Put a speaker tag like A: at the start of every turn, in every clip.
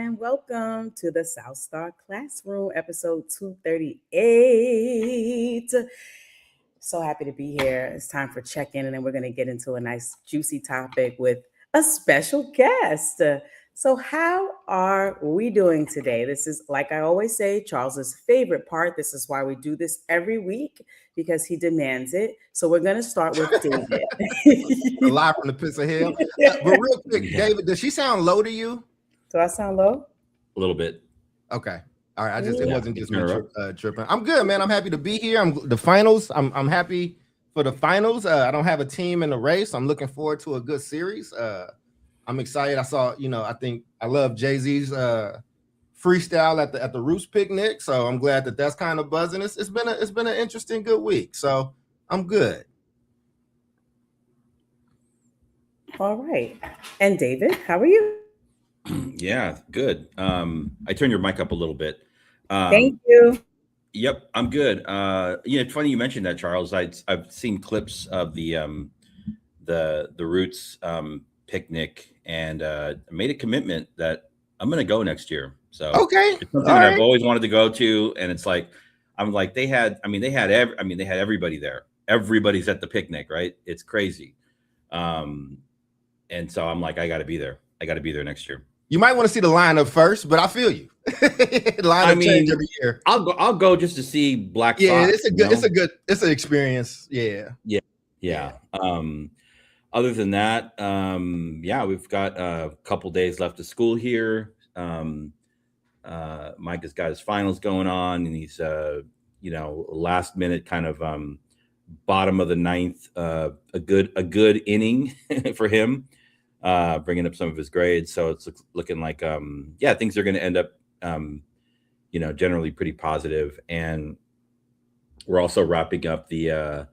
A: and welcome to the South Star Classroom, episode 238. So happy to be here. It's time for check in, and then we're going to get into a nice, juicy topic with a special guest. So, how are we doing today? This is, like I always say, Charles's favorite part. This is why we do this every week because he demands it. So, we're going to start with David.
B: Live from the pits of hell. But real quick, David, does she sound low to you?
A: Do I sound low?
C: A little bit.
B: Okay. All right. It wasn't just me tripping. I'm good, man. I'm happy to be here. The finals. I'm happy for the finals. I don't have a team in the race. I'm looking forward to a good series. I'm excited. I saw, I love Jay-Z's freestyle at the Roots picnic. So I'm glad that that's kind of buzzing. It's been an interesting, good week. So I'm good.
A: All right. And David, how are you?
C: Yeah, good. I turned your mic up a little bit.
A: Thank you.
C: Yep, I'm good. It's funny you mentioned that, Charles. I've seen clips of the Roots picnic, and made a commitment that I'm going to go next year. So
B: okay,
C: it's something that I've always wanted to go to, and it's like they had everybody there. Everybody's at the picnic, right? It's crazy. And so I'm like, I got to be there. I got to be there next year.
B: You might want to see the lineup first, but I feel you. Lineup change every year.
C: I'll go just to see Black Sox.
B: Yeah, it's an experience. Yeah.
C: Other than that, we've got a couple days left of school here. Mike has got his finals going on, and he's last minute kind of bottom of the ninth, a good inning for him, bringing up some of his grades. So it's looking like things are going to end up generally pretty positive. And we're also wrapping up the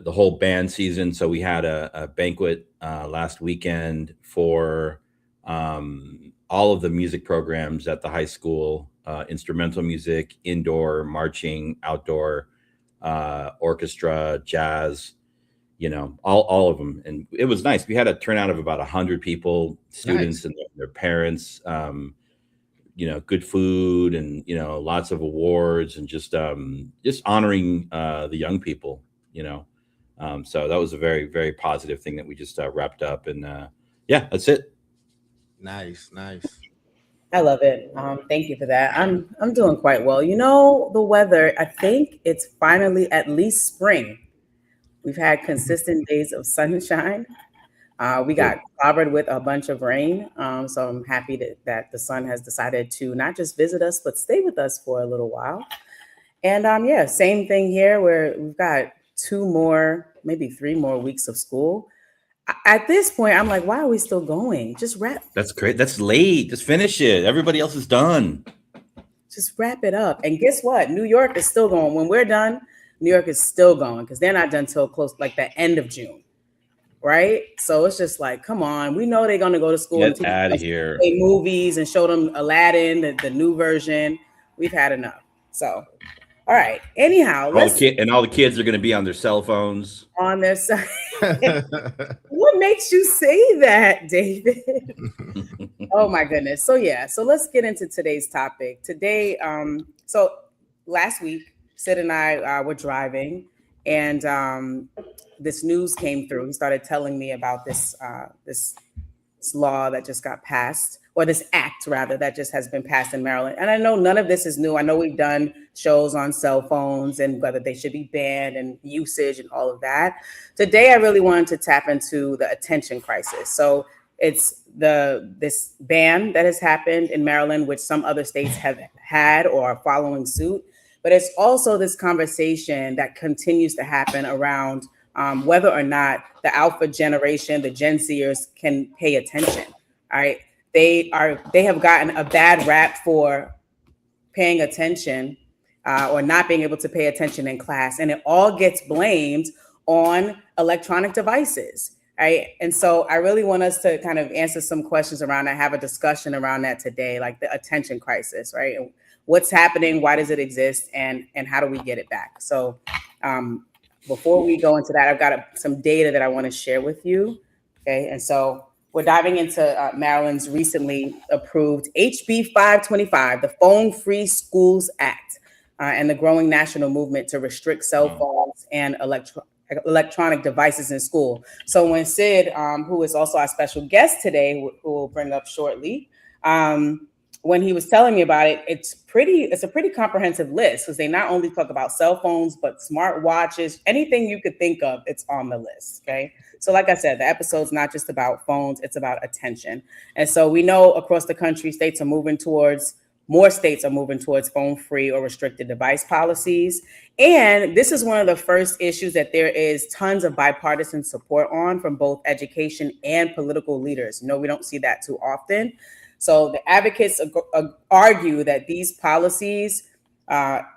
C: whole band season. So we had a banquet last weekend for all of the music programs at the high school, instrumental music, indoor, marching, outdoor, orchestra, jazz, all of them. And it was nice. We had a turnout of about 100 people, students and their parents, good food and, lots of awards and just honoring the young people. So that was a very, very positive thing that we just wrapped up, and that's it.
B: Nice.
A: I love it. Thank you for that. I'm doing quite well. The weather, I think it's finally at least spring. We've had consistent days of sunshine. We got clobbered with a bunch of rain. So I'm happy that the sun has decided to not just visit us, but stay with us for a little while. And same thing here where we've got 2 more, maybe 3 more weeks of school. At this point, I'm like, why are we still going? Just wrap.
C: That's great. That's late. Just finish it. Everybody else is done.
A: Just wrap it up. And guess what? New York is still going. When we're done, New York is still going because they're not done till close, like the end of June. Right? So it's just like, come on. We know they're going to go to school
C: and out of here.
A: Play movies and show them Aladdin, the new version. We've had enough. So, all right. Anyhow,
C: all the kids are going to be on their cell phones.
A: On their side. What makes you say that, David? Oh my goodness. So let's get into today's topic. Today, so last week, Sid and I were driving, and this news came through. He started telling me about this law that just got passed, or this act rather, that just has been passed in Maryland. And I know none of this is new. I know we've done shows on cell phones and whether they should be banned and usage and all of that. Today, I really wanted to tap into the attention crisis. So it's this ban that has happened in Maryland, which some other states have had or are following suit. But it's also this conversation that continues to happen around whether or not the alpha generation, the Gen Zers, can pay attention. All right. They have gotten a bad rap for paying attention or not being able to pay attention in class. And it all gets blamed on electronic devices. Right. And so I really want us to kind of answer some questions around that, have a discussion around that today, like the attention crisis. Right. And what's happening? Why does it exist? And how do we get it back? So before we go into that, I've got some data that I want to share with you. Okay. And so we're diving into Maryland's recently approved HB 525, the Phone-Free Schools Act, and the growing national movement to restrict cell phones and electronic devices in school. So when Sid, who is also our special guest today, who we'll bring up shortly, when he was telling me about it, it's a pretty comprehensive list, because they not only talk about cell phones, but smart watches, anything you could think of, it's on the list. Okay. So like I said, the episode's not just about phones, it's about attention. And so we know across the country, more states are moving towards phone-free or restricted device policies. And this is one of the first issues that there is tons of bipartisan support on from both education and political leaders. We don't see that too often. So the advocates argue that these policies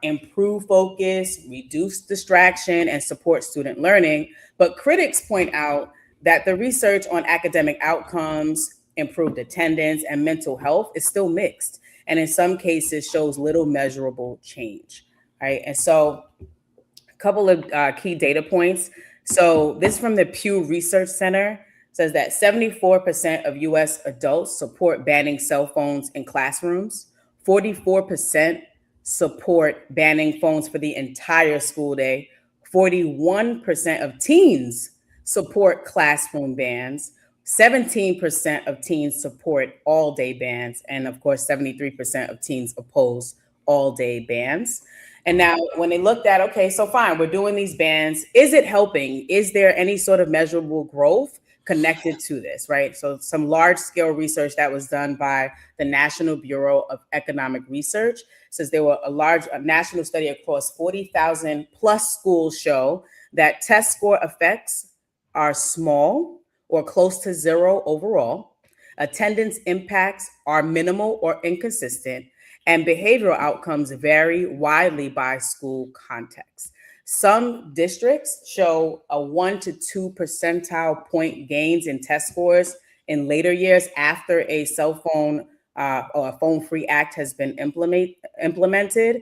A: improve focus, reduce distraction, and support student learning. But critics point out that the research on academic outcomes, improved attendance, and mental health is still mixed, and in some cases shows little measurable change. Right. And so a couple of key data points. So this from the Pew Research Center says that 74% of US adults support banning cell phones in classrooms. 44% support banning phones for the entire school day. 41% of teens support classroom bans. 17% of teens support all-day bans. And of course, 73% of teens oppose all-day bans. And now when they looked at, okay, so fine, we're doing these bans. Is it helping? Is there any sort of measurable growth connected to this, right? So some large-scale research that was done by the National Bureau of Economic Research says there were a national study across 40,000 plus schools show that test score effects are small or close to zero overall. Attendance impacts are minimal or inconsistent, and behavioral outcomes vary widely by school context. Some districts show a 1 to 2 percentile point gains in test scores in later years after a cell phone or a phone-free act has been implemented,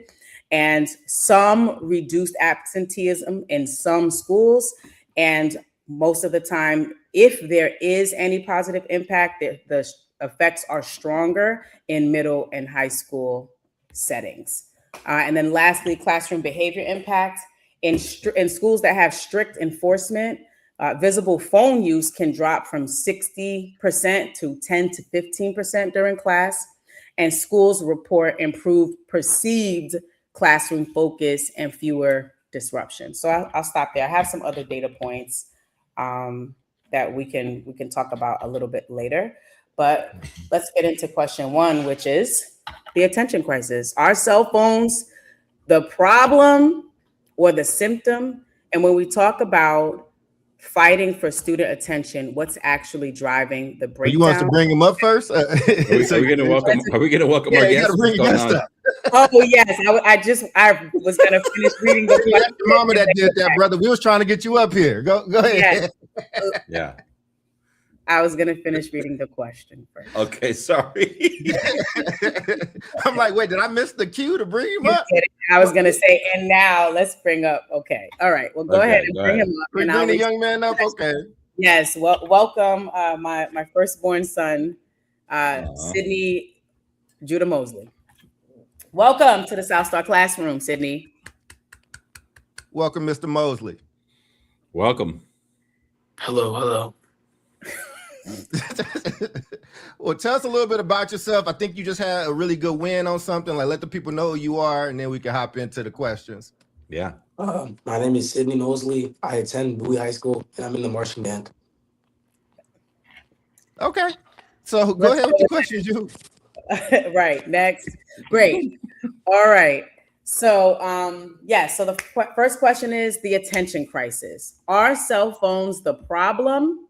A: and some reduced absenteeism in some schools. And most of the time, if there is any positive impact, the effects are stronger in middle and high school settings. And then lastly, classroom behavior impact. In schools that have strict enforcement, visible phone use can drop from 60% to 10 to 15% during class. And schools report improved perceived classroom focus and fewer disruptions. So I'll stop there. I have some other data points that we can talk about a little bit later. But let's get into question one, which is the attention crisis. Are cell phones the problem or the symptom? And when we talk about fighting for student attention, what's actually driving the breakdown?
B: You want us to bring him up first?
C: Are we going to welcome our guest?
B: You got to bring your guest up.
A: Oh yes, I was going to finish reading the question.
B: That's your mama that did that, brother. We was trying to get you up here. Go ahead.
C: Yeah.
A: I was going to finish reading the question first.
C: Okay, sorry.
B: I'm like, wait, did I miss the cue to bring him up?
A: I was going to say, and now let's bring up. Okay, all right. Well, go ahead and bring him up.
B: Bring the young man up. Okay.
A: Yes. Well, welcome, my firstborn son, Sydney Judah Mosley. Welcome to the South Star Classroom, Sydney.
B: Welcome, Mr. Mosley.
C: Welcome.
D: Hello.
B: Well, tell us a little bit about yourself. I think you just had a really good win on something. Like, let the people know who you are, and then we can hop into the questions.
C: Yeah.
D: My name is Sydney Mosley. I attend Bowie High School, and I'm in the marching band.
B: Okay. So go ahead with your questions, you.
A: Right. Next. Great. All right. So, so the first question is the attention crisis. Are cell phones the problem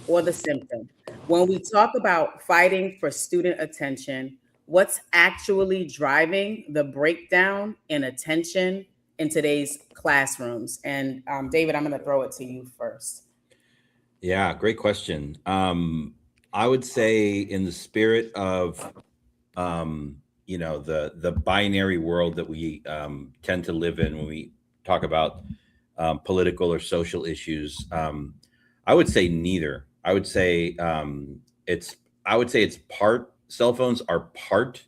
A: or the symptom? When we talk about fighting for student attention, what's actually driving the breakdown in attention in today's classrooms? And David, I'm going to throw it to you first.
C: Yeah, great question. I would say in the spirit of, the binary world that we tend to live in when we talk about political or social issues, I would say neither. I would say I would say cell phones are part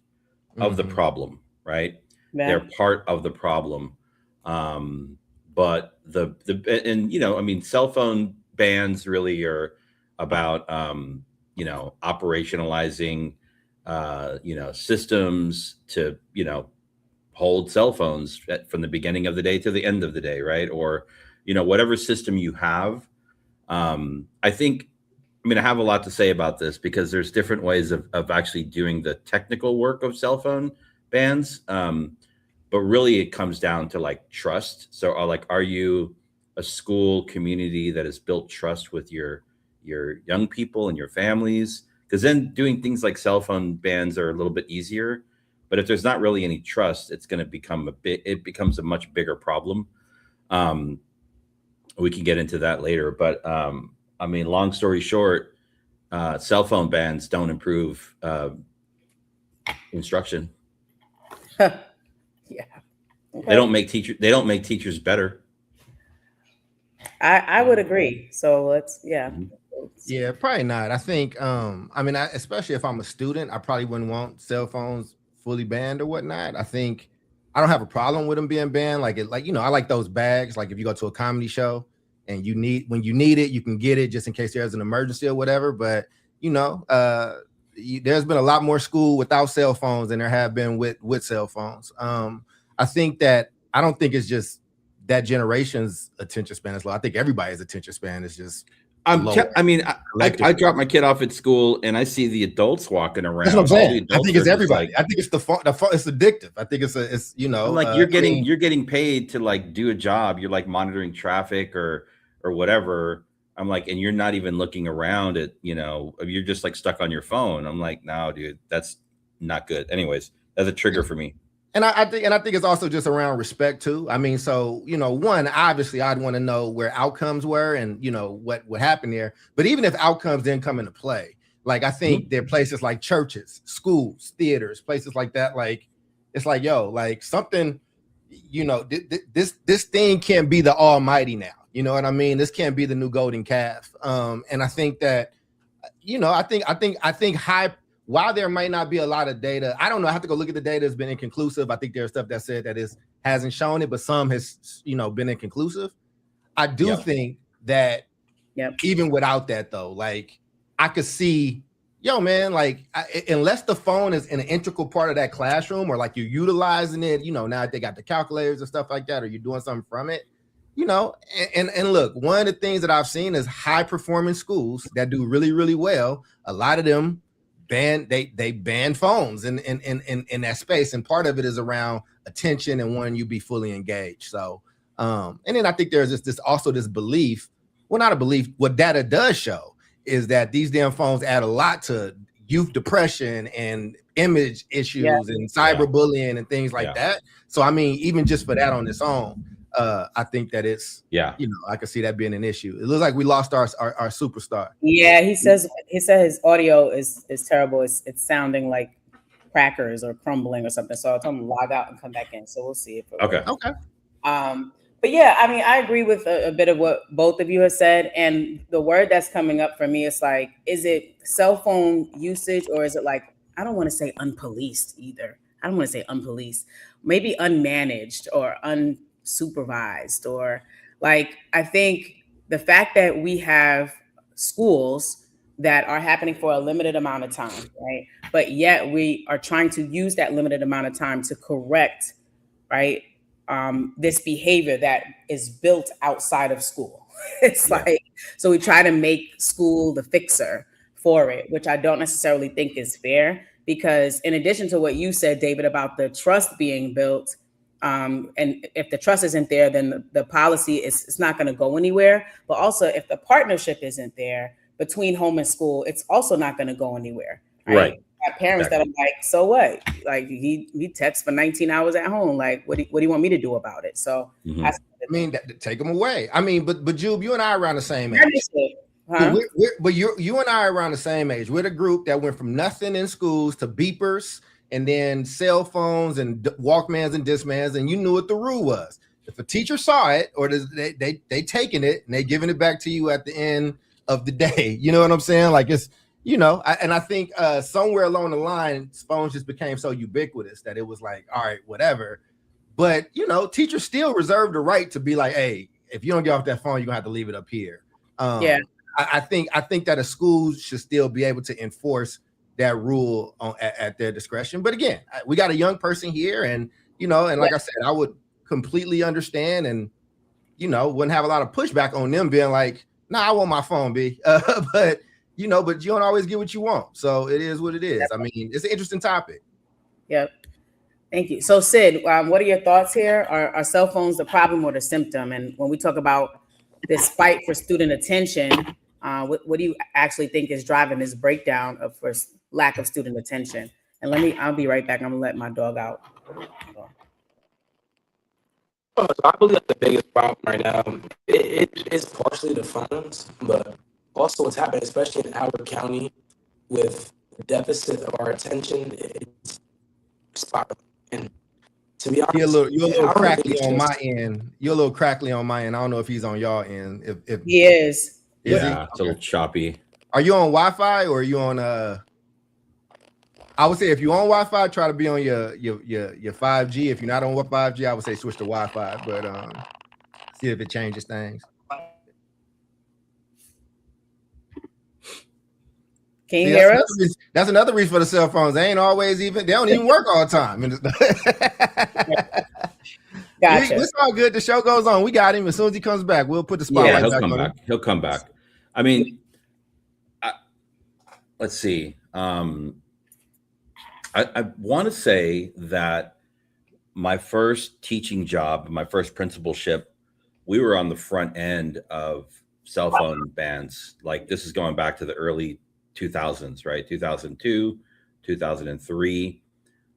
C: of the problem, right?
A: Yeah.
C: They're part of the problem. But and I mean, cell phone bans really are about operationalizing systems to hold cell phones from the beginning of the day to the end of the day, right? Or whatever system you have. I have a lot to say about this because there's different ways of actually doing the technical work of cell phone bans. But really it comes down to like trust. So are you a school community that has built trust with your young people and your families? Because then doing things like cell phone bans are a little bit easier. But if there's not really any trust, it's going to become it becomes a much bigger problem. We can get into that later. But long story short, cell phone bans don't improve instruction.
A: Yeah. Okay.
C: They don't make teachers better.
A: I would agree. So let's
B: Yeah, probably not. I think especially if I'm a student, I probably wouldn't want cell phones fully banned or whatnot. I think I don't have a problem with them being banned. I like those bags. Like if you go to a comedy show and when you need it, you can get it just in case there's an emergency or whatever. But there's been a lot more school without cell phones than there have been with cell phones. I don't think it's just that generation's attention span is low. I think everybody's attention span is just low.
C: I drop my kid off at school and I see the adults walking around.
B: That's what I'm saying. I think it's everybody. I think it's the phone. It's addictive. I think it's
C: you're getting paid to like do a job. You're like monitoring traffic or whatever. I'm like, and you're not even looking around at, you're just like stuck on your phone. I'm like, no, dude, that's not good. Anyways, that's a trigger for me.
B: And I think it's also just around respect too. I mean, so, one, obviously I'd want to know where outcomes were and, what happened there. But even if outcomes didn't come into play, like, I think there are places like churches, schools, theaters, places like that. Like, it's like, something, this thing can't be the almighty now. You know what I mean? This can't be the new golden calf. And I think that, I think while there might not be a lot of data, I don't know. I have to go look at the data. It's been inconclusive. I think there's stuff that said that hasn't shown it, but some has, been inconclusive. I do think that even without that though, like I could see, unless the phone is an integral part of that classroom or like you're utilizing it, now they got the calculators and stuff like that, or you're doing something from it, and look, one of the things that I've seen is high performing schools that do really, really well. A lot of them they ban phones in that space, and part of it is around attention and wanting you be fully engaged. So and then I think there's this belief, well, not a belief, what data does show is that these damn phones add a lot to youth depression and image issues and cyberbullying and things like that. So I mean, even just for that on its own, I think that it's I could see that being an issue. It looks like we lost our superstar.
A: Yeah, he said his audio is terrible. It's sounding like crackers or crumbling or something. So I told him to log out and come back in. So we'll see if it works.
B: Okay.
A: But yeah, I mean, I agree with a bit of what both of you have said. And the word that's coming up for me is like, is it cell phone usage or is it like, I don't want to say unpoliced either. I don't want to say unpoliced, maybe unmanaged or unsupervised, or like, I think the fact that we have schools that are happening for a limited amount of time, right? But yet we are trying to use that limited amount of time to correct, right? This behavior that is built outside of school. It's like, so we try to make school the fixer for it, which I don't necessarily think is fair, because in addition to what you said, David, about the trust being built, and if the trust isn't there, then the policy it's not going to go anywhere. But also if the partnership isn't there between home and school, it's also not going to go anywhere. Right. Got parents that are like, so what? Like he texts for 19 hours at home. Like, what do you want me to do about it? So
B: take them away. I mean, but Jube, you and I are around the same age. Huh? But you and I are around the same age. We're the group that went from nothing in schools to beepers and then cell phones and Walkmans and Discmans, and you knew what the rule was. If a teacher saw it, or they taking it and they giving it back to you at the end of the day, you know what I'm saying? Like and I think somewhere along the line, phones just became so ubiquitous that it was like, all right, whatever. But teachers still reserve the right to be like, hey, if you don't get off that phone, you're gonna have to leave it up here. I think that a school should still be able to enforce that rule at their discretion. But again, we got a young person here, and like I said, I would completely understand, and wouldn't have a lot of pushback on them being like, nah, I want my phone, B. But you don't always get what you want. So it is what it is. I mean, it's an interesting topic.
A: Yep. Thank you. So Sid, what are your thoughts here? Are cell phones the problem or the symptom? And when we talk about this fight for student attention, what do you actually think is driving this breakdown for lack of student attention? And I'll be right back. I'm gonna let my dog out.
D: So I believe that the biggest problem right now, it is partially the phones, but also what's happening, especially in Howard County, with the deficit of our attention, it's spiraling. And to be honest,
B: you're a little crackly on my end. You're a little crackly on my end. I don't know if he's on y'all end. If
A: he is.
C: Yeah, it's a little choppy.
B: Are you on Wi-Fi or are you on I would say if you're on Wi-Fi, try to be on your 5G. If you're not on 5G, I would say switch to Wi-Fi, but see if it changes things.
A: Can you hear us?
B: That's another reason for the cell phones. They don't even work all the time.
A: Gotcha.
B: It's all good. The show goes on. We got him. As soon as he comes back, we'll put the spotlight back on him.
C: He'll come back. I mean, let's see. I want to say that my first teaching job, my first principalship, we were on the front end of cell phone bans. Like this is going back to the early 2000s, right? 2002, 2003.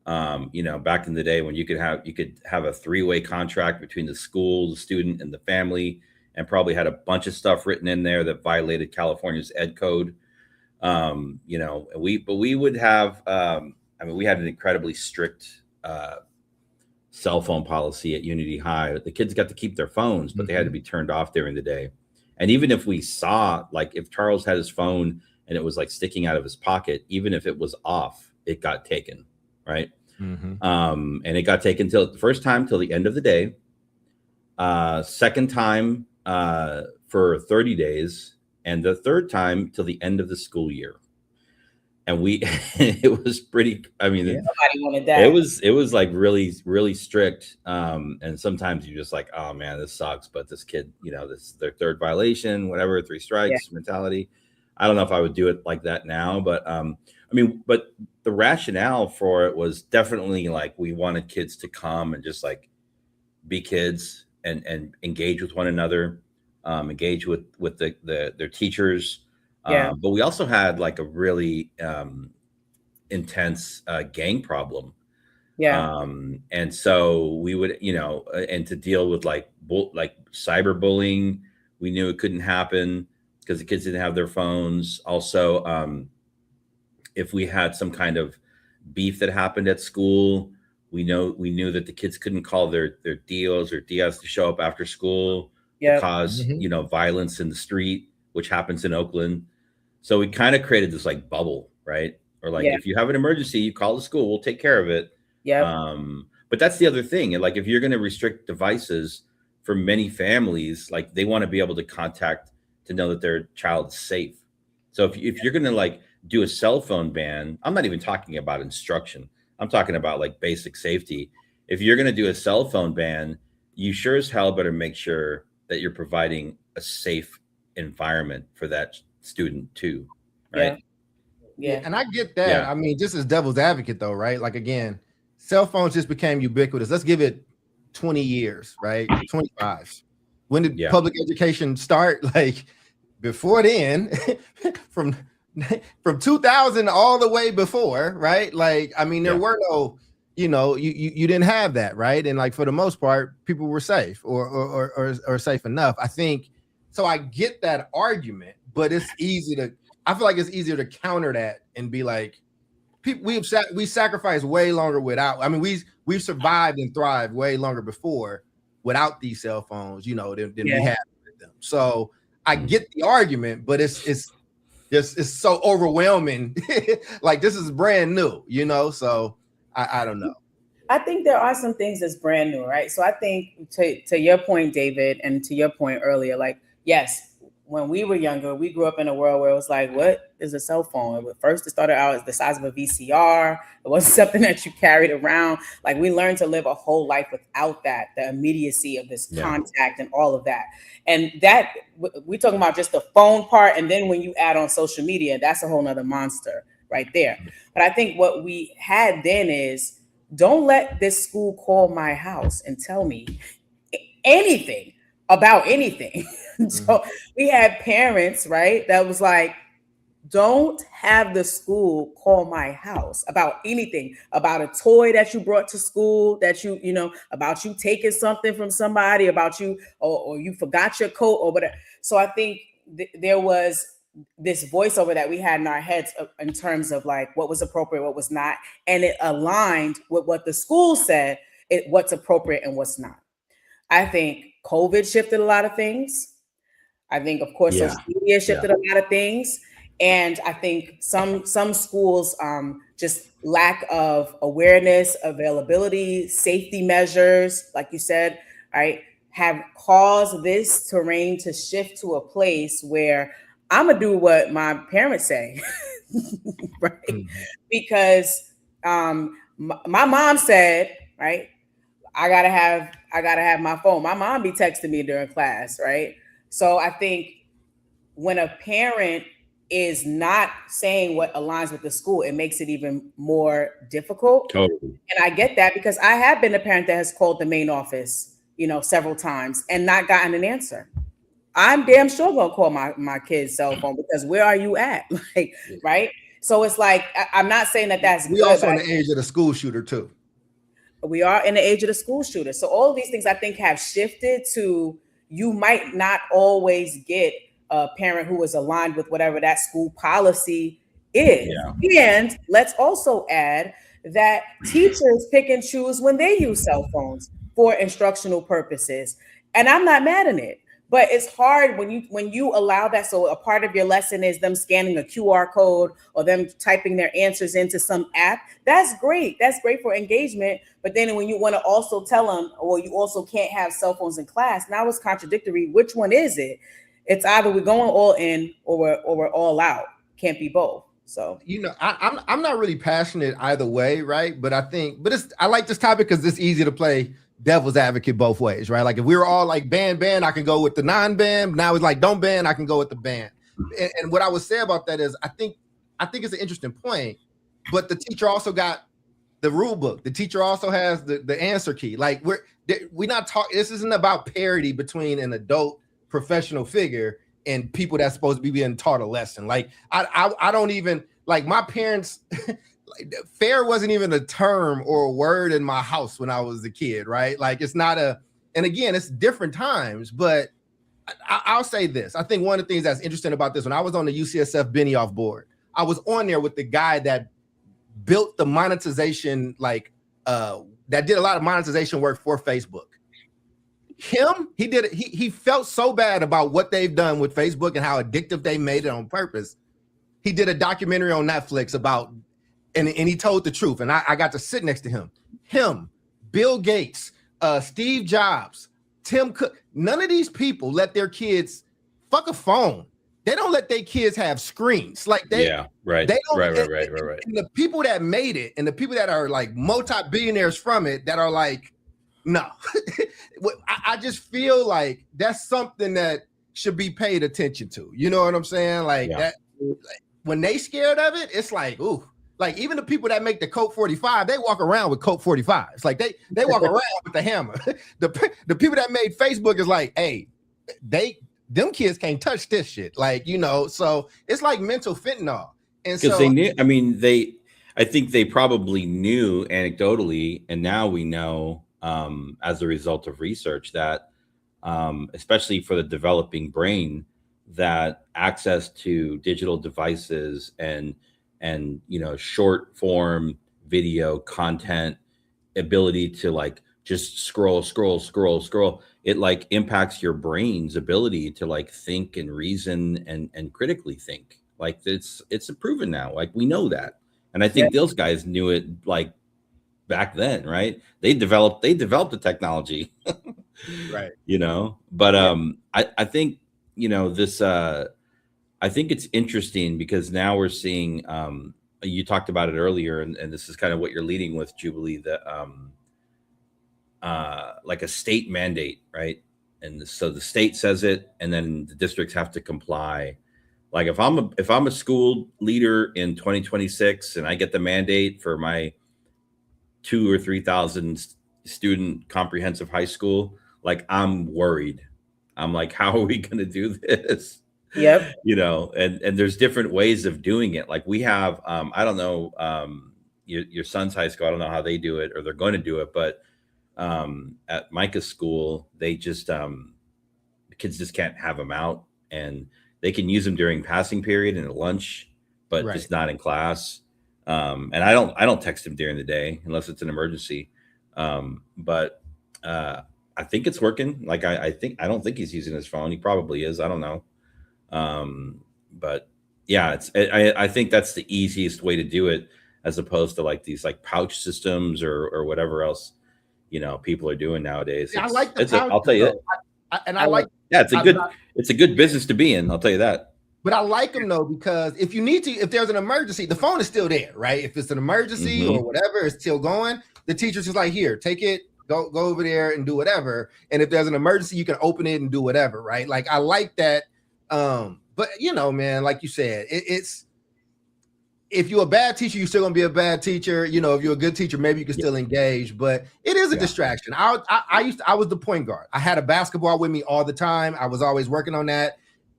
C: Back in the day when you could have a three-way contract between the school, the student, and the family, and probably had a bunch of stuff written in there that violated California's ed code. We would have, we had an incredibly strict cell phone policy at Unity High. The kids got to keep their phones, but they had to be turned off during the day. And even if we saw, like if Charles had his phone and it was like sticking out of his pocket, even if it was off, it got taken, right? And it got taken till the first time till the end of the day, second time for 30 days, and the third time till the end of the school year. And it was pretty, nobody
A: wanted that.
C: It was like really, really strict. And sometimes you're just like, oh man, this sucks. But this kid, this is their third violation, whatever, 3 strikes mentality. I don't know if I would do it like that now, but but the rationale for it was definitely like we wanted kids to come and just like be kids and engage with one another, engage with their teachers. But we also had like a really intense gang problem. And so we would, and to deal with like cyberbullying, we knew it couldn't happen because the kids didn't have their phones. Also, if we had some kind of beef that happened at school, we knew that the kids couldn't call their DOs or DIs to show up after school to cause, violence in the street, which happens in Oakland. So we kind of created this like bubble, right? Or like if you have an emergency, you call the school, we'll take care of it. But that's the other thing. And like if you're going to restrict devices for many families, like they want to be able to contact to know that their child's safe. So if you're going to like do a cell phone ban, I'm not even talking about instruction. I'm talking about like basic safety. If you're going to do a cell phone ban, you sure as hell better make sure that you're providing a safe environment for that student too, right?
A: Yeah.
B: And I get that. I mean, just as devil's advocate though, right? Like again, cell phones just became ubiquitous. Let's give it 20 years, right? 25. When did public education start? Like before then, from 2000 all the way before, right? Like, I mean, there were no, you didn't have that, right? And like for the most part, people were safe or safe enough. I think so. I get that argument, but it's I feel like it's easier to counter that and be like, we sacrificed way longer without. I mean, we've survived and thrived way longer before without these cell phones, than we had with them. So I get the argument, but it's it's so overwhelming. Like this is brand new, you know. So I don't know.
A: I think there are some things that's brand new, right? So I think to your point, David, and to your point earlier, like, yes, when we were younger, we grew up in a world where it was like, what is a cell phone? First, it started out as the size of a VCR. It wasn't something that you carried around. Like, we learned to live a whole life without that, the immediacy of this contact and all of that. And that, we're talking about just the phone part. And then when you add on social media, that's a whole nother monster right there. But I think what we had then is, don't let this school call my house and tell me anything about anything. So we had parents, right, that was like, don't have the school call my house about anything, about a toy that you brought to school, that you know, about you taking something from somebody, about you, or you forgot your coat or whatever. So I think there was this voiceover that we had in our heads in terms of like what was appropriate, what was not, and it aligned with what the school said, what's appropriate and what's not. I think COVID shifted a lot of things. I think, of course, social media shifted a lot of things. And I think some schools just lack of awareness, availability, safety measures, like you said, right, have caused this terrain to shift to a place where I'm gonna do what my parents say, right? Because my mom said, right, I gotta have my phone. My mom be texting me during class, right? So I think when a parent is not saying what aligns with the school, it makes it even more difficult.
C: Totally.
A: And I get that because I have been a parent that has called the main office, you know, several times and not gotten an answer. I'm damn sure gonna call my kid's cell phone because where are you at? Like, right? So it's like, I'm not saying that that's
B: we good, also in the age of the school shooter too.
A: We are in the age of the school shooter. So all of these things I think have shifted to, you might not always get a parent who is aligned with whatever that school policy is. Yeah. And let's also add that teachers pick and choose when they use cell phones for instructional purposes. And I'm not mad at it. But it's hard when you allow that. So a part of your lesson is them scanning a QR code or them typing their answers into some app. That's great. That's great for engagement. But then when you want to also tell them, or you also can't have cell phones in class, now it's contradictory. Which one is it? It's either we're going all in or we're all out. Can't be both. So,
B: you know, I'm not really passionate either way, right? But I like this topic because it's easy to play devil's advocate both ways, right? Like if we were all like ban, I can go with the non-ban. Now it's like don't ban, I can go with the ban. And what I would say about that is I think it's an interesting point, but the teacher also got the rule book. The teacher also has the answer key. Like we're not talking, this isn't about parity between an adult professional figure and people that's supposed to be being taught a lesson. Like I don't even, like my parents, fair wasn't even a term or a word in my house when I was a kid, right? Like it's not and again, it's different times, but I'll say this. I think one of the things that's interesting about this, when I was on the UCSF Benioff board, I was on there with the guy that built the monetization, that did a lot of monetization work for Facebook. He felt so bad about what they've done with Facebook and how addictive they made it on purpose. He did a documentary on Netflix about, and he told the truth. And I got to sit next to him, Bill Gates, Steve Jobs, Tim Cook. None of these people let their kids fuck a phone. They don't let their kids have screens. Like they,
C: right.
B: They don't,
C: right.
B: And the people that made it and the people that are like multi-billionaires from it that are like, no. I just feel like that's something that should be paid attention to. You know what I'm saying? Like that, when they scared of it, it's like, ooh. Like even the people that make the Coke 45, they walk around with Coke 45s. Like they walk around with the hammer. The people that made Facebook is like, hey, them kids can't touch this shit. Like, you know, so it's like mental fentanyl. And so
C: they knew, I mean, I think they probably knew anecdotally, and now we know as a result of research that especially for the developing brain, that access to digital devices and you know, short form video content, ability to like just scroll, it like impacts your brain's ability to like think and reason and critically think. Like it's proven now. Like we know that, and I think those guys knew it like back then, right? They developed the technology,
B: Right.
C: you know. But I think this. I think it's interesting because now we're seeing. You talked about it earlier, and this is kind of what you're leading with, Jubilee. That like a state mandate, right? And so the state says it, and then the districts have to comply. Like if I'm a school leader in 2026 and I get the mandate for my 2 or 3,000 student comprehensive high school, like I'm worried. I'm like, how are we going to do this?
A: Yep.
C: And there's different ways of doing it. Like we have, I don't know, your son's high school, I don't know how they do it or they're going to do it, but at Micah's school, they just, the kids just can't have them out, and they can use them during passing period and at lunch, but just not in class. And I don't text him during the day unless it's an emergency. But I think it's working. Like I don't think he's using his phone. He probably is. I don't know. But yeah, I think that's the easiest way to do it, as opposed to like these like pouch systems or whatever else, people are doing nowadays.
B: Yeah, I like the pouch.
C: I'll tell you. It's a good business to be in. I'll tell you that.
B: But I like them though, because if there's an emergency, the phone is still there, right? If it's an emergency or whatever, it's still going. The teacher's just like, here, take it, go over there and do whatever. And if there's an emergency, you can open it and do whatever, right? Like I like that. But man, like you said, it's if you're a bad teacher, you're still gonna be a bad teacher. If you're a good teacher, maybe you can still engage, but it is a distraction. I was the point guard. I had a basketball with me all the time. I was always working on that.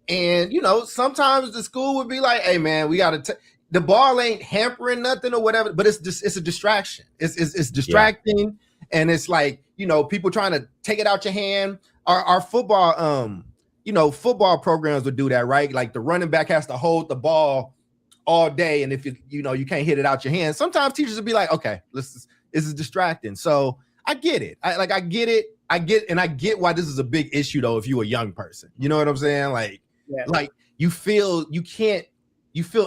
B: And sometimes the school would be like, hey man, we gotta the ball ain't hampering nothing or whatever, but it's a distraction. It's distracting, and it's like, people trying to take it out your hand. Our football, football programs would do that, right? Like the running back has to hold the ball all day, and if you can't hit it out your hand, sometimes teachers would be like, okay, this is distracting. So I get it. I get it. I get why this is a big issue though. If you're a young person, you know what I'm saying? Like you feel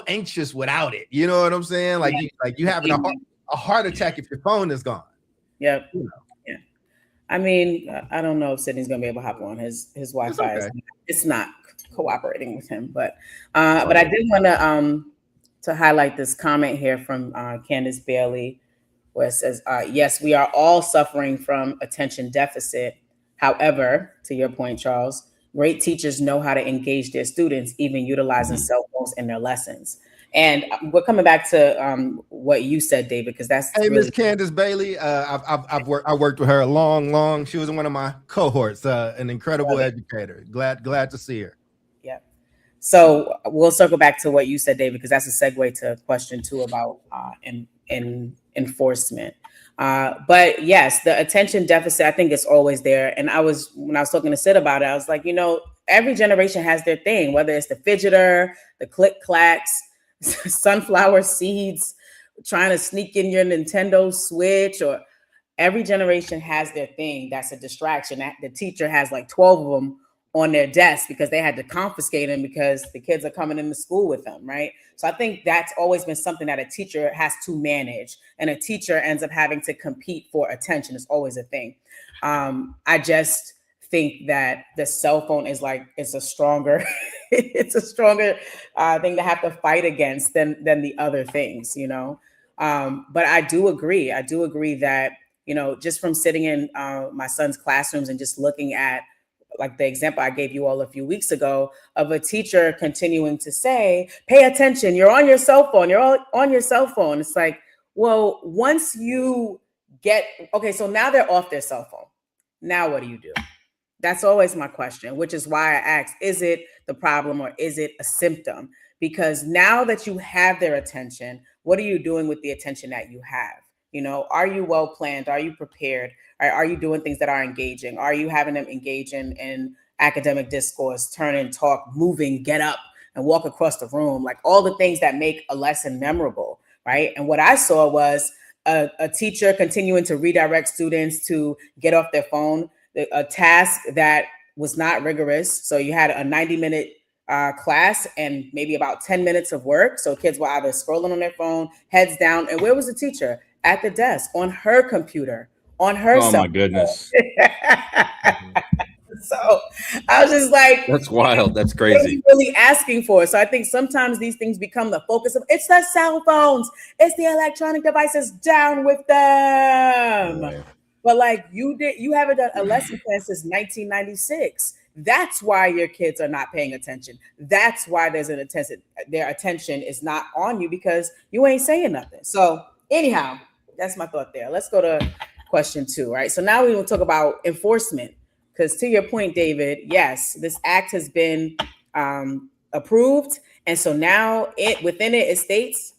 B: anxious without it. You know what I'm saying? Like you having a heart attack if your phone is gone.
A: Yep. Yeah. I mean, I don't know if Sydney's gonna be able to hop on his Wi-Fi. Okay. It's not cooperating with him, but I did want to highlight this comment here from Candace Bailey, where it says, yes, we are all suffering from attention deficit. However, to your point, Charles, great teachers know how to engage their students, even utilizing cell phones in their lessons. And we're coming back to what you said, David, because that's
B: Miss Candace Bailey. I worked with her a long. She was one of my cohorts. An incredible educator. Glad to see her.
A: Yeah. So we'll circle back to what you said, David, because that's a segue to question 2 about in enforcement. But yes, the attention deficit, I think it's always there. And when I was talking to Sid about it, I was like, every generation has their thing, whether it's the fidgeter, the click clacks, sunflower seeds, trying to sneak in your Nintendo Switch, or every generation has their thing. That's a distraction. The teacher has like 12 of them on their desk because they had to confiscate them because the kids are coming into school with them, right? So I think that's always been something that a teacher has to manage, and a teacher ends up having to compete for attention. It's always a thing. I just think that the cell phone is it's a stronger thing to have to fight against than the other things, But I do agree that, just from sitting in my son's classrooms and just looking at like the example I gave you all a few weeks ago of a teacher continuing to say, pay attention, you're on your cell phone, you're all on your cell phone. It's like, well, once you so now they're off their cell phone. Now what do you do? That's always my question, which is why I asked, is it the problem or is it a symptom? Because now that you have their attention, what are you doing with the attention that you have? Are you well planned? Are you prepared? Are you doing things that are engaging? Are you having them engage in academic discourse, turn and talk, moving, get up and walk across the room, like all the things that make a lesson memorable, right? And what I saw was a teacher continuing to redirect students to get off their phone, a task that was not rigorous. So you had a 90-minute class and maybe about 10 minutes of work. So kids were either scrolling on their phone, heads down. And where was the teacher? At the desk, on her computer, on her
C: Oh
A: cell
C: my goodness.
A: So I was just like,
C: that's wild. That's
A: what are
C: crazy.
A: you really asking for? So I think sometimes these things become the focus of, it's the cell phones, it's the electronic devices, down with them.
C: Right.
A: But like you haven't done a lesson plan since 1996. That's why your kids are not paying attention. That's why their attention is not on you, because you ain't saying nothing. So anyhow, that's my thought there. Let's go to question 2, right? So now we will talk about enforcement. Because to your point, David, yes, this act has been approved. And so now within it states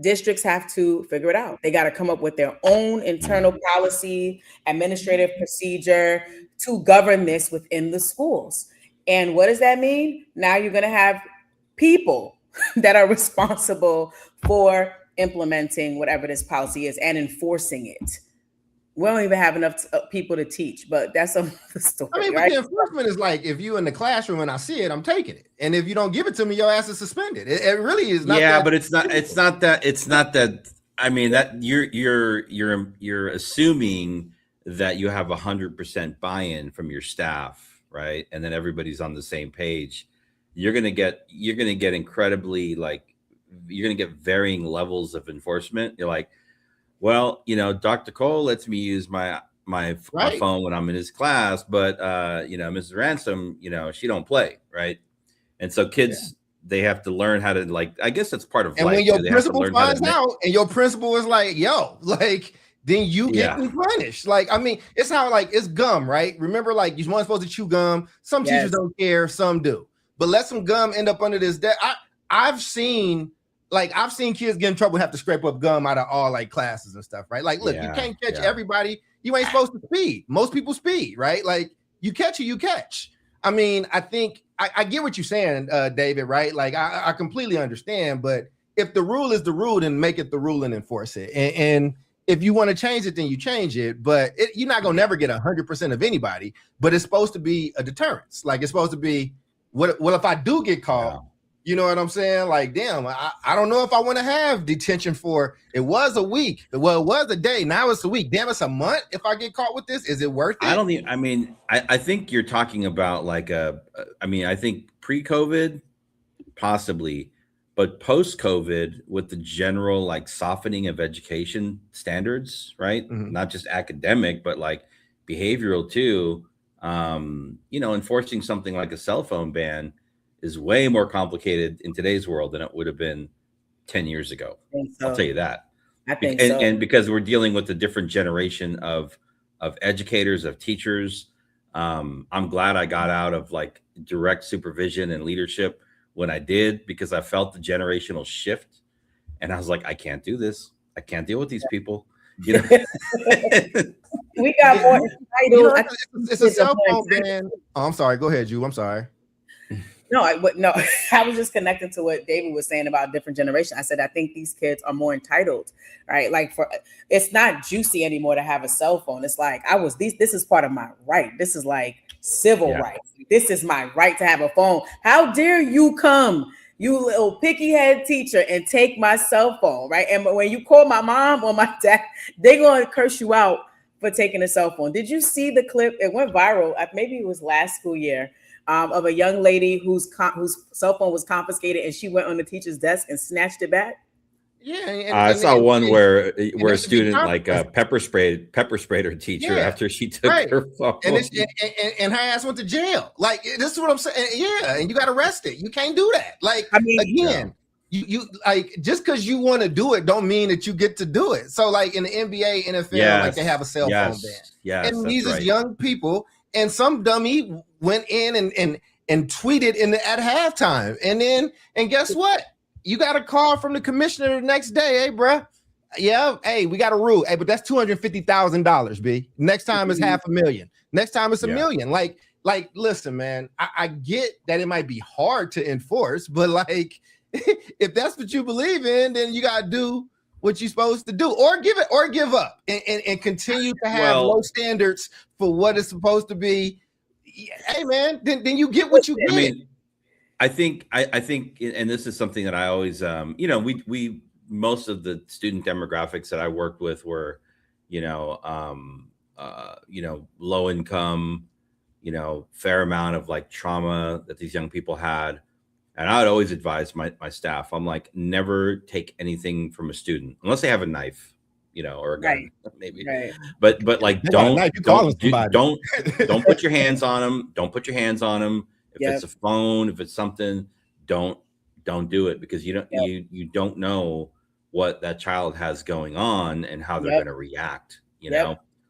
A: districts have to figure it out. They got to come up with their own internal policy, administrative procedure to govern this within the schools. And what does that mean? Now you're going to have people that are responsible for implementing whatever this policy is and enforcing it. We don't even have enough people to teach, but that's another story.
B: I mean,
A: right?
B: but the enforcement is like, if you in the classroom and I see it, I'm taking it. And if you don't give it to me, your ass is suspended. It really is not.
C: Yeah, but it's not that. I mean, that you're assuming that you have 100% buy-in from your staff, right? And then everybody's on the same page. You're gonna get incredibly you're gonna get varying levels of enforcement. You're like, well, Dr. Cole lets me use my phone when I'm in his class, but Mrs. Ransom, she don't play, right? And so kids, they have to learn how to I guess that's part of
B: and
C: life.
B: when your principal finds out, and your principal is like, yo, then you get punished. I mean, it's how it's gum, right? Remember, you're not supposed to chew gum. Some teachers don't care, some do. But let some gum end up under this desk. I've seen kids get in trouble and have to scrape up gum out of all classes and stuff, right? Look, you can't catch everybody. You ain't supposed to speed. Most people speed, right? You catch who you catch. I mean, I think I get what you're saying, David, right? I completely understand, but if the rule is the rule, then make it the rule and enforce it. And if you want to change it, then you change it, but you're not going to never get 100% of anybody, but it's supposed to be a deterrence. It's supposed to be, what if I do get caught? Yeah. You know what I'm saying? Damn, I don't know if I want to have detention for, it was a week. Well, it was a day. Now it's a week. Damn, it's a month. If I get caught with this, is it worth it?
C: I think you're talking about I think pre-COVID, possibly, but post-COVID with the general softening of education standards, right? Mm-hmm. Not just academic, but behavioral too. Enforcing something like a cell phone ban is way more complicated in today's world than it would have been 10 years ago. So. I'll tell you that.
A: I think
C: so. And because we're dealing with a different generation of educators, of teachers. I'm glad I got out of direct supervision and leadership when I did, because I felt the generational shift. And I was like, I can't do this. I can't deal with these people.
A: We got more entitled.
B: It's a cell phone ban. Oh, I'm sorry. Go ahead, Ju. I'm sorry.
A: No, I was just connected to what David was saying about different generation. I said, I think these kids are more entitled, right? It's not juicy anymore to have a cell phone. It's this is part of my right. This is civil rights. This is my right to have a phone. How dare you come, you little picky head teacher, and take my cell phone, right? And when you call my mom or my dad, they're going to curse you out for taking a cell phone. Did you see the clip? It went viral. Maybe it was last school year. Of a young lady whose cell phone was confiscated, and she went on the teacher's desk and snatched it back.
B: Yeah,
C: I saw one where a student pepper sprayed her teacher after she took her phone,
B: and her ass went to jail. This is what I'm saying. Yeah, and you got arrested. You can't do that. You just because you want to do it, don't mean that you get to do it. So in the NBA, NFL, they have a cell phone ban.
C: Yes,
B: and these are young people. And some dummy went in and tweeted at halftime. And guess what? You got a call from the commissioner the next day. Hey, bruh. Yeah. Hey, we got a rule. Hey, but that's $250,000, B. Next time it's $500,000. Next time it's $1 million. Listen, man, I get that it might be hard to enforce, but if that's what you believe in, then you got to do what you're supposed to do, or give up and continue to have low standards for what is supposed to be. Hey man, then you get what you get.
C: I think, and this is something that I always, we most of the student demographics that I worked with were, low income, fair amount of like trauma that these young people had. And I would always advise my staff, I'm like, never take anything from a student unless they have a knife, or a gun, maybe. Right. But like, don't put your hands on them. Don't put your hands on them. If it's a phone, if it's something, don't do it, because you don't know what that child has going on and how they're going to react.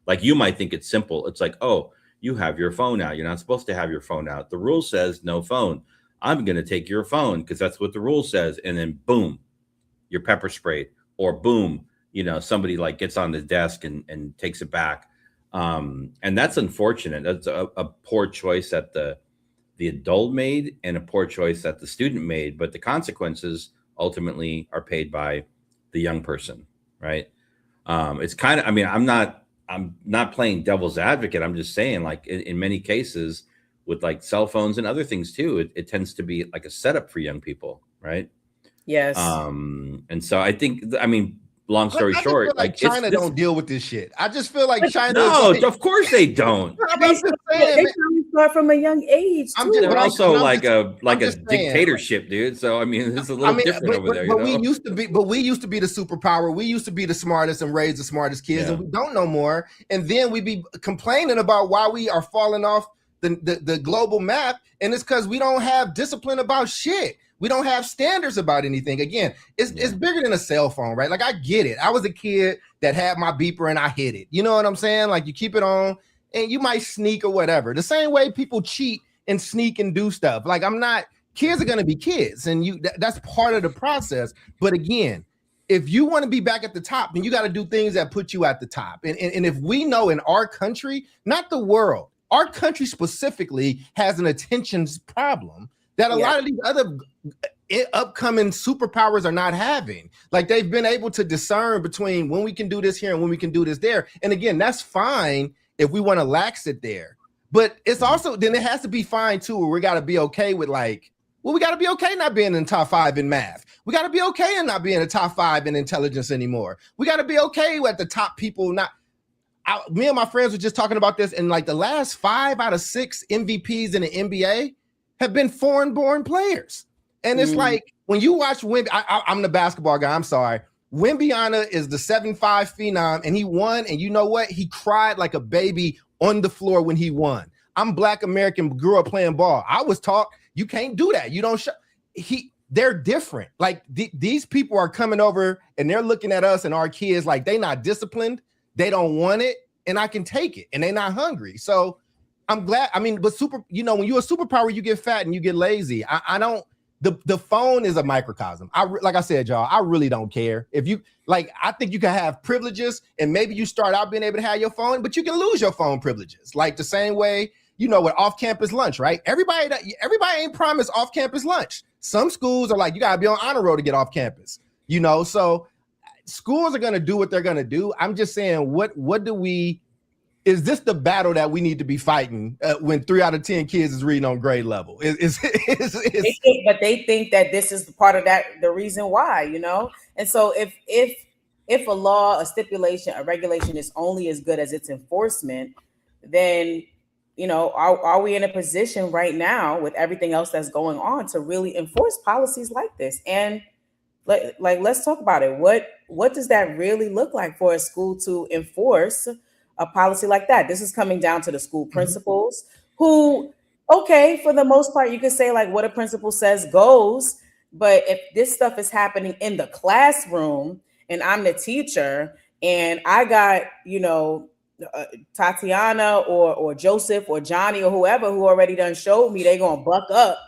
C: Like, you might think it's simple. It's like, oh, you have your phone out. You're not supposed to have your phone out. The rule says no phone. I'm going to take your phone because that's what the rule says. And then boom, you're pepper sprayed, or boom, somebody like gets on the desk and takes it back. And that's unfortunate. That's a poor choice that the adult made and a poor choice that the student made, but the consequences ultimately are paid by the young person. Right. It's kind of, I'm not playing devil's advocate. I'm just saying, like, in many cases with like cell phones and other things too, it tends to be like a setup for young people. Right.
A: Yes.
C: And so I think, long story short,
B: like China don't deal with this shit. I just feel like China.
C: No, of course they don't.
A: They start from a young age.
C: They're also like a dictatorship, dude. So it's a little different over there.
B: But we used to be the superpower. We used to be the smartest and raise the smartest kids, and we don't no more. And then we be complaining about why we are falling off the global map, and it's because we don't have discipline about shit. We don't have standards about anything. Again, it's bigger than a cell phone, right? Like, I get it. I was a kid that had my beeper and I hit it. You know what I'm saying? Like, you keep it on and you might sneak or whatever. The same way people cheat and sneak and do stuff. Like, kids are going to be kids, and that's part of the process. But again, if you want to be back at the top, then you got to do things that put you at the top. And if we know in our country, not the world, our country specifically has an attention problem that a lot of these other upcoming superpowers are not having. Like, they've been able to discern between when we can do this here and when we can do this there. And again, that's fine if we want to lax it there. But it's also, then it has to be fine too, where we got to be okay with we got to be okay not being in the top 5 in math. We got to be okay in not being in the top 5 in intelligence anymore. We got to be okay with the top people me and my friends were just talking about this, and like the last 5 out of 6 MVPs in the NBA have been foreign-born players. And it's like, when you watch Wemby, I'm the basketball guy, I'm sorry. Wembyana is the 7'5" phenom, and he won, and you know what? He cried like a baby on the floor when he won. I'm Black American, grew up playing ball. I was taught, you can't do that. You don't they're different. Like, these people are coming over, and they're looking at us and our kids like they not disciplined, they don't want it, and I can take it, and they're not hungry. So I'm glad. But when you're a superpower, you get fat and you get lazy. I don't. The phone is a microcosm. Like I said, y'all, I really don't care. If you I think you can have privileges, and maybe you start out being able to have your phone, but you can lose your phone privileges. Like the same way, with off-campus lunch, right? Everybody ain't promised off-campus lunch. Some schools are like, you gotta be on honor roll to get off campus. So schools are gonna do what they're gonna do. I'm just saying, is this the battle that we need to be fighting when 3 out of 10 kids is reading on grade level? But
A: they think that this is part of the reason why, And so if a law, a stipulation, a regulation is only as good as its enforcement, then, are we in a position right now with everything else that's going on to really enforce policies like this? And let's talk about it. What does that really look like for a school to enforce a policy like that? This is coming down to the school principals who, okay, for the most part, you could say like what a principal says goes. But if this stuff is happening in the classroom and I'm the teacher and I got, Tatiana or Joseph or Johnny or whoever who already done showed me they gonna buck up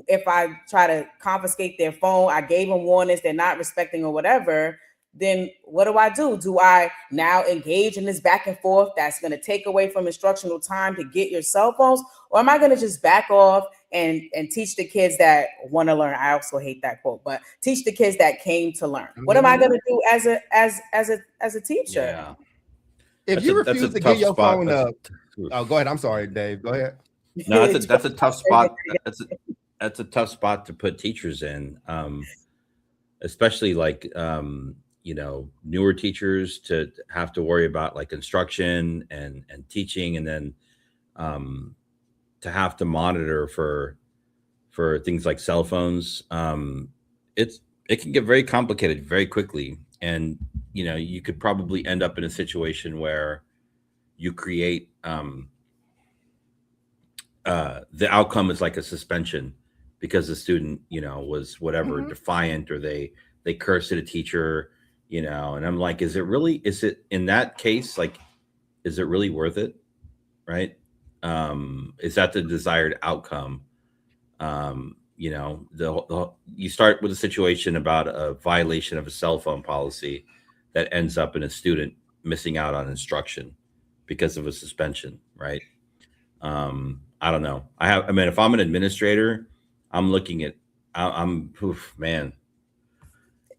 A: if I try to confiscate their phone, I gave them warnings, they're not respecting or whatever, then what do? Do I now engage in this back and forth that's going to take away from instructional time to get your cell phones? Or am I going to just back off and teach the kids that want to learn? I also hate that quote, but teach the kids that came to learn. What am I going to do as a teacher?
C: Yeah.
B: If you refuse to get your phone up, oh, go ahead. I'm sorry, Dave. Go ahead.
C: No, that's a tough spot. that's a tough spot to put teachers in, especially like newer teachers to have to worry about like instruction and teaching, and then to have to monitor for things like cell phones. It can get very complicated very quickly, and you could probably end up in a situation where you create the outcome is like a suspension because the student was whatever defiant, or they cursed at a teacher, and I'm like, is it in that case, like, is it really worth it, right? Is that the desired outcome? You start with a situation about a violation of a cell phone policy that ends up in a student missing out on instruction because of a suspension, right? I don't know. I mean, if I'm an administrator, I'm looking at, man,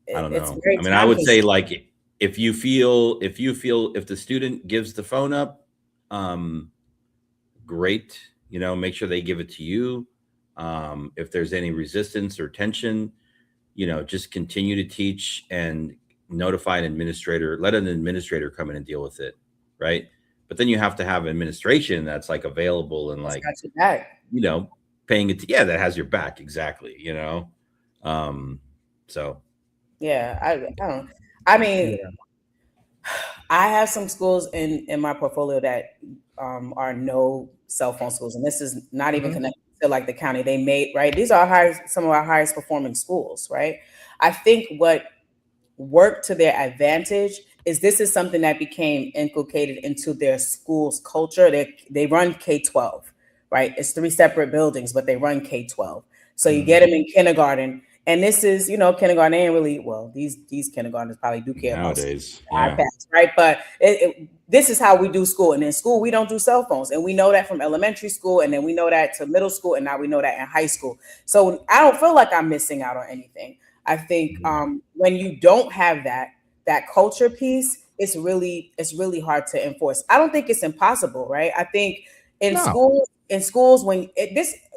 C: I don't know. I mean, I would say, like, if the student gives the phone up, great, make sure they give it to you. If there's any resistance or tension, just continue to teach and notify an administrator, let an administrator come in and deal with it. Right. But then you have to have administration that's like available and like, paying it. That has your back. Exactly. So.
A: Yeah. I don't, I mean, I have some schools in my portfolio that are no cell phone schools. And this is not even connected to like the county they made, right? These are some of our highest performing schools, right? I think what worked to their advantage is this is something that became inculcated into their school's culture. They run K-12, right? It's 3 separate buildings, but they run K-12. So you get them in kindergarten. And this is, kindergarten ain't really, well, these kindergartens probably do care
C: nowadays,
A: about iPads, right? But this is how we do school. And in school, we don't do cell phones. And we know that from elementary school. And then we know that to middle school. And now we know that in high school. So I don't feel like I'm missing out on anything. I think when you don't have that culture piece, it's really hard to enforce. I don't think it's impossible, right? I think in schools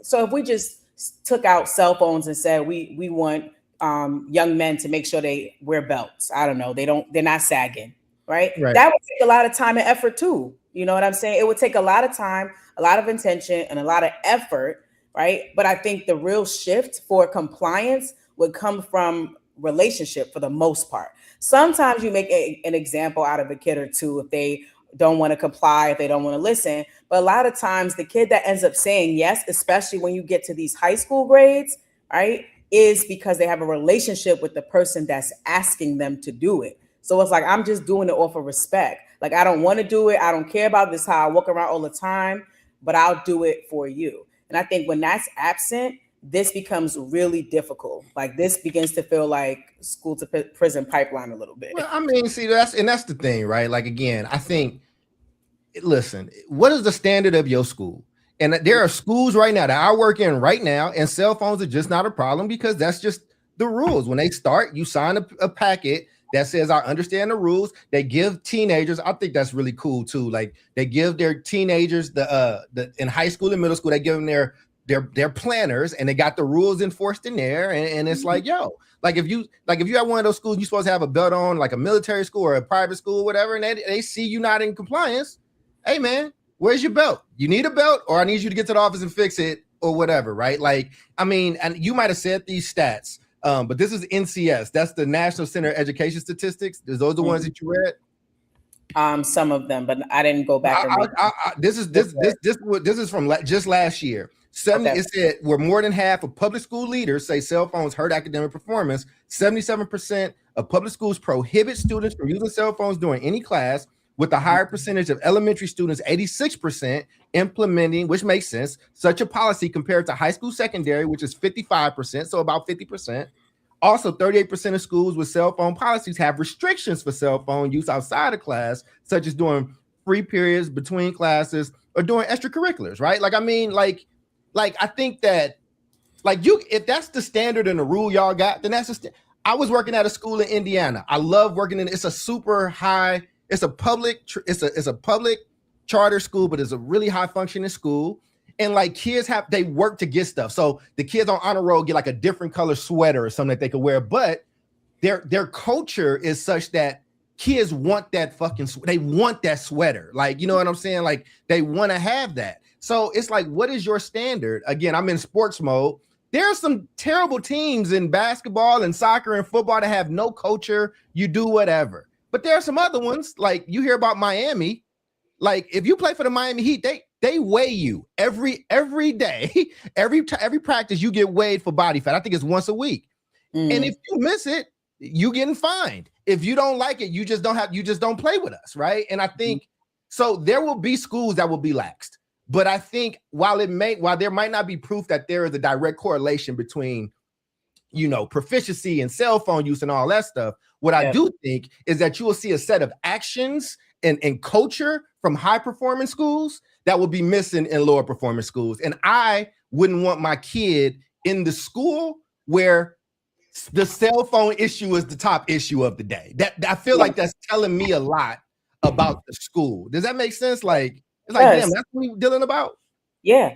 A: so if we just took out cell phones and said we want young men to make sure they wear belts. I don't know. They're not sagging, right? That would take a lot of time and effort too. You know what I'm saying? It would take a lot of time, a lot of intention, and a lot of effort, right? But I think the real shift for compliance would come from relationship for the most part. Sometimes you make an example out of a kid or two if they don't want to comply, if they don't want to listen. But a lot of times the kid that ends up saying yes, especially when you get to these high school grades, right, is because they have a relationship with the person that's asking them to do it. So it's like, I'm just doing it off of respect. Like, I don't want to do it. I don't care about this, how I walk around all the time, but I'll do it for you. And I think when that's absent, this becomes really difficult. Like, this begins to feel like school to prison pipeline a little bit.
B: Well, I mean, see, that's the thing, right? Like, again, I think, listen, what is the standard of your school? And there are schools right now that I work in right now, and cell phones are just not a problem because that's just the rules. When they start, you sign a packet that says, I understand the rules. They give teenagers, I think that's really cool too. Like, they give their teenagers the in high school and middle school, they give them their planners, and they got the rules enforced in there. And it's like, yo, like if you have one of those schools, you're supposed to have a belt on, like a military school or a private school, whatever, and they see you not in compliance. Hey man, where's your belt? You need a belt, or I need you to get to the office and fix it, or whatever, right? Like, I mean, and you might have said these stats, but this is NCS. That's the National Center of Education Statistics. Those are the ones that you read.
A: Some of them, but I didn't go back.
B: This is from just last year. It said where more than half of public school leaders say cell phones hurt academic performance. 77% of public schools prohibit students from using cell phones during any class, with a higher percentage of elementary students, 86%, implementing, which makes sense, such a policy compared to high school secondary, which is 55%, so about 50%. Also, 38% of schools with cell phone policies have restrictions for cell phone use outside of class, such as during free periods between classes or during extracurriculars, right? Like, I mean, like I think that, like, if that's the standard and the rule y'all got, then that's I was working at a school in Indiana. I love working it's a super high. It's a public charter school, but it's a really high functioning school. And like kids they work to get stuff. So the kids on honor roll get like a different color sweater or something that they could wear. But their culture is such that kids want that they want that sweater. Like, you know what I'm saying? Like they want to have that. So it's like, what is your standard? Again, I'm in sports mode. There are some terrible teams in basketball and soccer and football that have no culture. You do whatever. But there are some other ones, like you hear about Miami. Like if you play for the Miami Heat, they weigh you every day, every practice. You get weighed for body fat. I think it's once a week. And if you miss it, you getting fined. If you don't like it, you just don't play with us, right? And I think so. There will be schools that will be laxed. But I think while there might not be proof that there is a direct correlation between, proficiency and cell phone use and all that stuff, what I do think is that you will see a set of actions and culture from high performing schools that will be missing in lower performing schools. And I wouldn't want my kid in the school where the cell phone issue is the top issue of the day. That I feel like that's telling me a lot about the school. Does that make sense? Like, it's like, damn, that's what we're dealing about.
A: Yeah.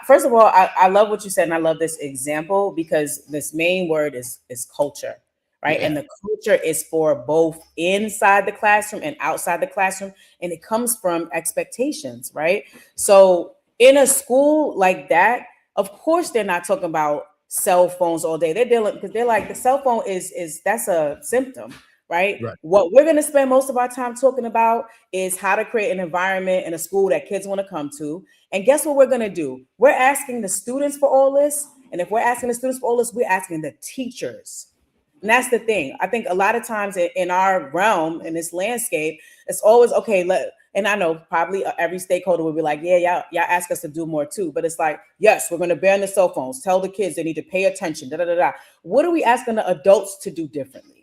A: First of all, I love what you said, and I love this example because this main word is culture, right? Yeah. And the culture is for both inside the classroom and outside the classroom, and it comes from expectations, right? So in a school like that, of course, they're not talking about cell phones all day. They're dealing because they're like the cell phone is that's a symptom. Right? What we're going to spend most of our time talking about is how to create an environment in a school that kids want to come to. And guess what we're going to do? We're asking the students for all this. And if we're asking the students for all this, we're asking the teachers. And that's the thing. I think a lot of times in our realm, in this landscape, it's always, okay, and I know probably every stakeholder will be like, yeah, y'all ask us to do more too. But it's like, yes, we're going to ban the cell phones. Tell the kids they need to pay attention. What are we asking the adults to do differently?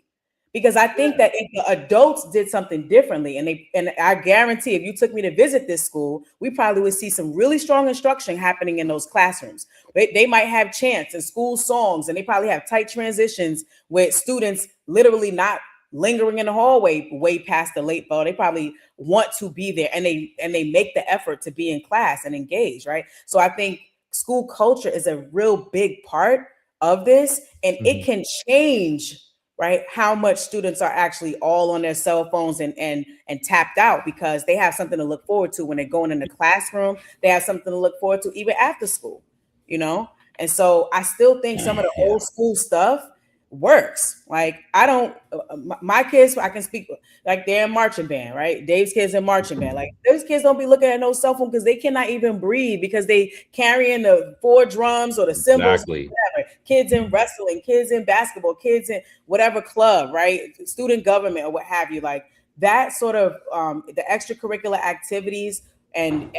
A: Because I think that if the adults did something differently, and I guarantee if you took me to visit this school, we probably would see some really strong instruction happening in those classrooms. They might have chants and school songs, and they probably have tight transitions with students literally not lingering in the hallway way past the late bell. They probably want to be there, and they make the effort to be in class and engage, right? So I think school culture is a real big part of this, and it can change, right, how much students are actually all on their cell phones and tapped out, because they have something to look forward to when they're going in the classroom. They have something to look forward to even after school, And so I still think some of the old school stuff works. Like my kids, I can speak, like they're in marching band, right? Dave's kids in marching band. Like those kids don't be looking at no cell phone because they cannot even breathe because they carrying the 4 drums or the cymbals.
C: Exactly.
A: Whatever. Kids in wrestling, kids in basketball, kids in whatever club, right? Student government or what have you. Like that sort of the extracurricular activities and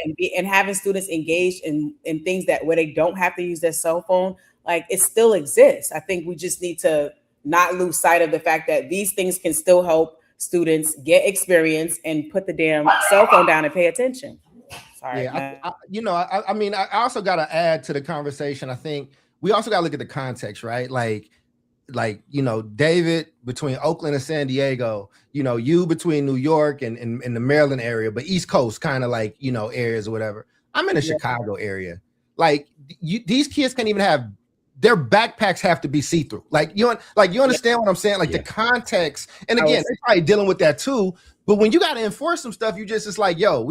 A: having students engaged in things where they don't have to use their cell phone. Like it still exists. I think we just need to not lose sight of the fact that these things can still help students get experience and put the damn cell phone down and pay attention. Sorry.
B: Yeah, I also got to add to the conversation. I think we also got to look at the context, right? Like, David between Oakland and San Diego, you between New York and the Maryland area, but East Coast kind of like, areas or whatever. I'm in the Chicago area. Like these kids can't even have their backpacks have to be see-through. Like you understand what I'm saying? Like the context. And again, they're probably dealing with that too. But when you got to enforce some stuff, it's like, yo,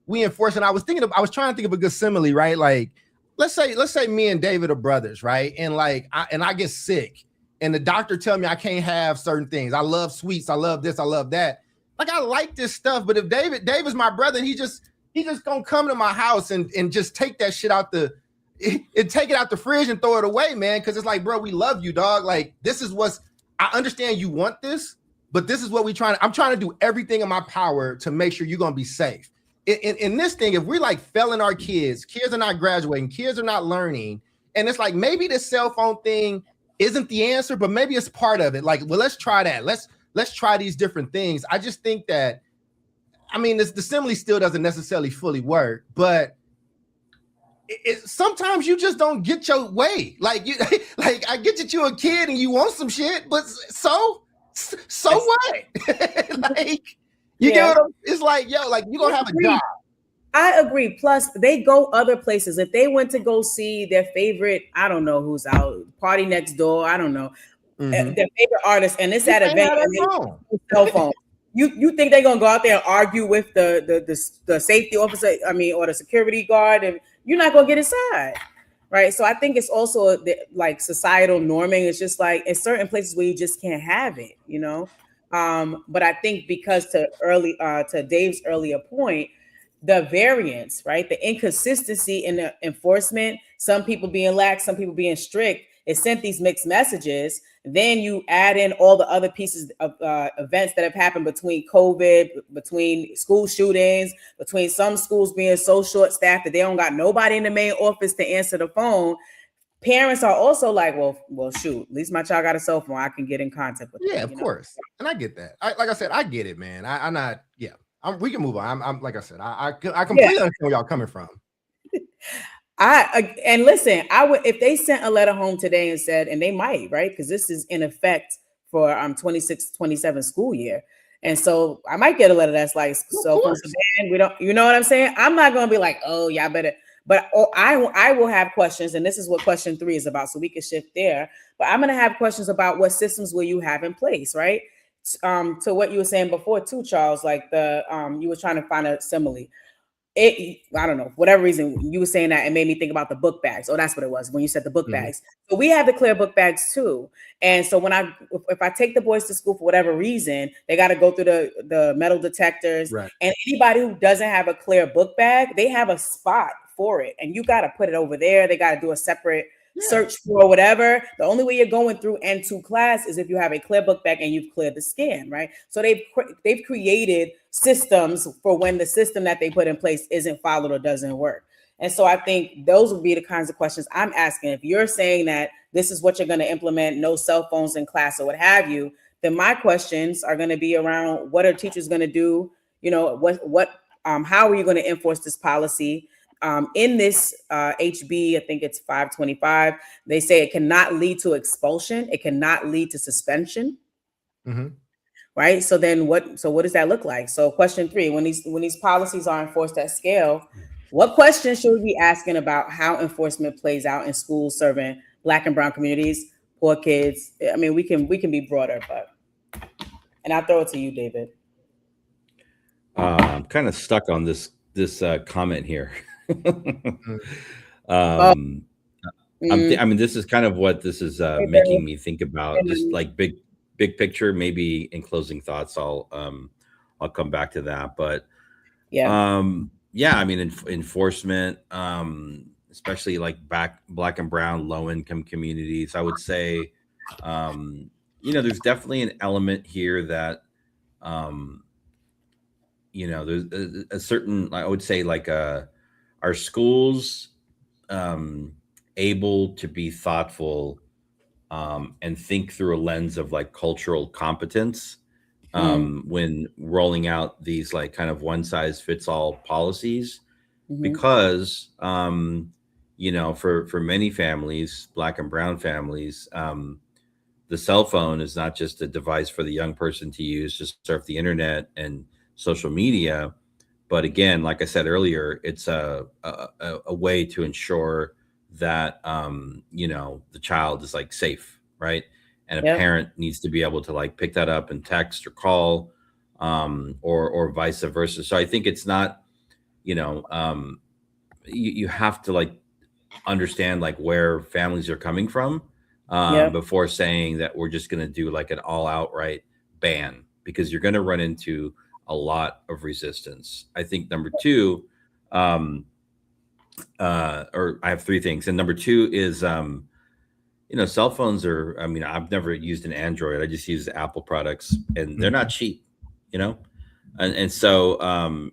B: we enforce. And I was trying to think of a good simile, right? Like, let's say me and David are brothers, right? And like, I get sick and the doctor tell me I can't have certain things. I love sweets. I love this. I love that. Like, I like this stuff. But if David's my brother and he just gonna come to my house and just take that shit out take it out the fridge and throw it away, man. Cause it's like, bro, we love you, dog. Like, I understand you want this, but this is what I'm trying to do everything in my power to make sure you're going to be safe. In this thing, if we're like failing our kids are not graduating, kids are not learning. And it's like, maybe this cell phone thing isn't the answer, but maybe it's part of it. Like, well, let's try that. Let's try these different things. I just think that, the simile still doesn't necessarily fully work, but sometimes you just don't get your way. Like I get that you're a kid and you want some shit, but so what? Like you get what it's like, yo, like you gonna have a job.
A: I agree. Plus, they go other places. If they went to go see their favorite, I don't know who's out, Party Next Door, I don't know, their favorite artist, and it's at an event and they cell phone. You think they're gonna go out there and argue with the safety officer? I mean, or the security guard, and you're not gonna get inside, right? So I think it's also like societal norming. It's just like in certain places where you just can't have it, you know. But I think because to Dave's earlier point, the variance, right? The inconsistency in the enforcement, some people being lax, some people being strict, it sent these mixed messages. Then you add in all the other pieces of events that have happened between COVID, between school shootings, between some schools being so short-staffed that they don't got nobody in the main office to answer the phone. Parents are also like, well, shoot, at least my child got a cell phone. I can get in contact with them.
B: Yeah, of course. And I get that. Like I said, I get it, man. I'm not, yeah. We can move on. I'm like I said, I completely understand where y'all coming from.
A: And listen, I would, if they sent a letter home today and said, and they might, right? Because this is in effect for 26-27 school year. And so I might get a letter that's like, so we don't, you know what I'm saying? I'm not going to be like, oh, y'all better, but I will have questions. And this is what question 3 is about. So we can shift there, but I'm going to have questions about what systems will you have in place, right? To what you were saying before too, Charles, like you were trying to find a simile. I don't know, for whatever reason you were saying that, it made me think about the book bags. Oh, that's what it was when you said the book bags. So we have the clear book bags too. And so if I take the boys to school for whatever reason, they got to go through the metal detectors.
B: Right.
A: And anybody who doesn't have a clear book bag, they have a spot for it. And you got to put it over there. They got to do a separate search for whatever. The only way you're going through N2 class is if you have a clear book bag and you've cleared the scan, right? So they've created systems for when the system that they put in place isn't followed or doesn't work. And so I think those would be the kinds of questions I'm asking. If you're saying that this is what you're going to implement, no cell phones in class or what have you, then my questions are going to be around what are teachers going to do? You know, how are you going to enforce this policy? In this HB, I think it's 525, they say it cannot lead to expulsion. It cannot lead to suspension. Right. So then what does that look like? So question 3, when these policies are enforced at scale, what questions should we be asking about how enforcement plays out in schools serving Black and brown communities, poor kids? I mean, we can be broader, and I'll throw it to you, David.
C: I'm kind of stuck on this comment here. I mean, this is kind of what this is making me think about, just like big picture. Maybe in closing thoughts, I'll come back to that. But I mean, enforcement, especially like Black and brown low income communities, I would say, there's definitely an element here that, there's a certain, I would say, like are schools able to be thoughtful and think through a lens of like cultural competence when rolling out these like kind of one size fits all policies? Because for many families, Black and brown families, the cell phone is not just a device for the young person to use to surf the internet and social media, but again, like I said earlier, it's a way to ensure that the child is like safe, right? And a parent needs to be able to like pick that up and text or call, or vice versa. So I think it's not, you have to like understand like where families are coming from before saying that we're just going to do like an all outright ban, because you're going to run into a lot of resistance. I think number 2, or I have 3 things. And number 2 is, cell phones are, I mean, I've never used an Android. I just use Apple products, and they're not cheap, And so,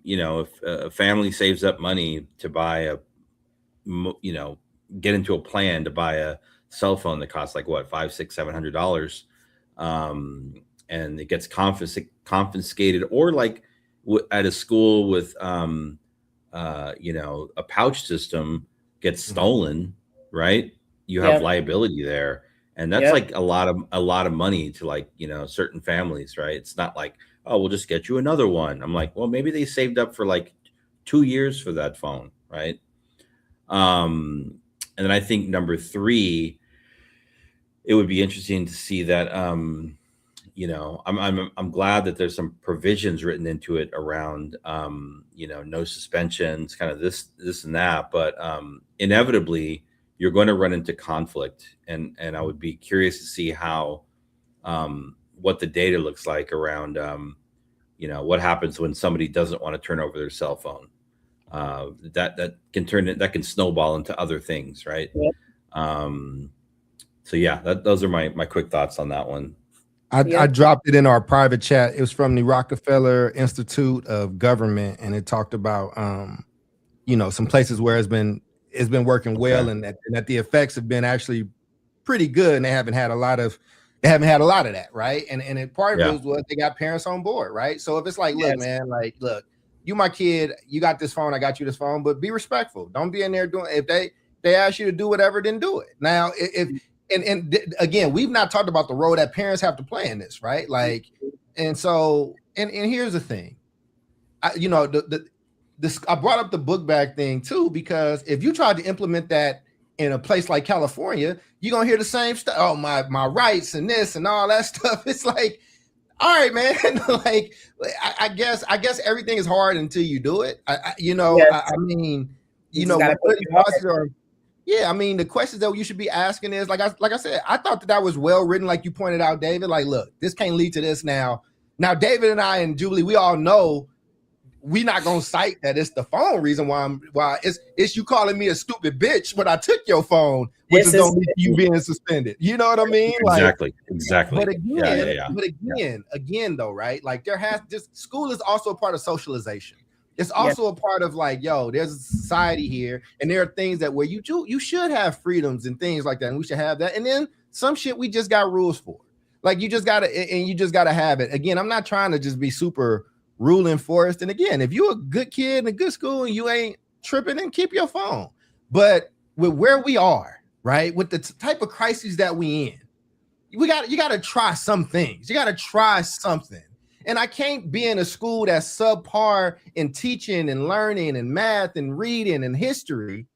C: if a family saves up money to buy get into a plan to buy a cell phone that costs like what, $500, $600, and it gets confiscated, or like at a school with, a pouch system gets stolen, right? You have liability there. And that's like a lot of money to like, certain families, right? It's not like, oh, we'll just get you another one. I'm like, well, maybe they saved up for like 2 years for that phone, right? And then I think number 3, it would be interesting to see that, you know, I'm glad that there's some provisions written into it around, you know, no suspensions, kind of this and that, but inevitably you're going to run into conflict, and I would be curious to see how, what the data looks like around, you know, what happens when somebody doesn't want to turn over their cell phone. That can snowball into other things, right?
A: Yep.
C: So yeah, those are my quick thoughts on that one.
B: I dropped it in our private chat. It was from the Rockefeller Institute of Government, and it talked about you know, some places where it's been working well, and that the effects have been actually pretty good, and they haven't had a lot of that, right? And part of it was they got parents on board, right? So if it's like, look, man, like, look, you my kid, you got this phone, I got you this phone, but be respectful. Don't be in there doing, if they ask you to do whatever, then do it. Now, if and again, we've not talked about the role that parents have to play in this, right? Like, and so, and here's the thing, you know, I brought up the book bag thing too, because if you tried to implement that in a place like California, you're gonna hear the same stuff. Oh, my rights and this and all that stuff. It's like, all right, man. Like, I guess everything is hard until you do it. I mean, you know, yeah, I mean, the questions that you should be asking is, like I said, I thought that was well written, like you pointed out, David. Like, look, this can't lead to this now. Now, David and I and Jubilee, we all know we're not gonna cite that it's the phone reason why it's you calling me a stupid bitch when I took your phone, which is gonna lead to you being suspended. You know what I mean?
C: Exactly.
B: But again, though, right? Like, school is also a part of socialization. It's also a part of, like, yo, there's a society here, and there are things that where you should have freedoms and things like that, and we should have that. And then some shit we just got rules for. Like, you just gotta have it. Again, I'm not trying to just be super rule enforced. And again, if you're a good kid in a good school and you ain't tripping, then keep your phone. But with where we are, right, with the type of crises that we in, you got to try some things. You got to try something. And I can't be in a school that's subpar in teaching and learning and math and reading and history.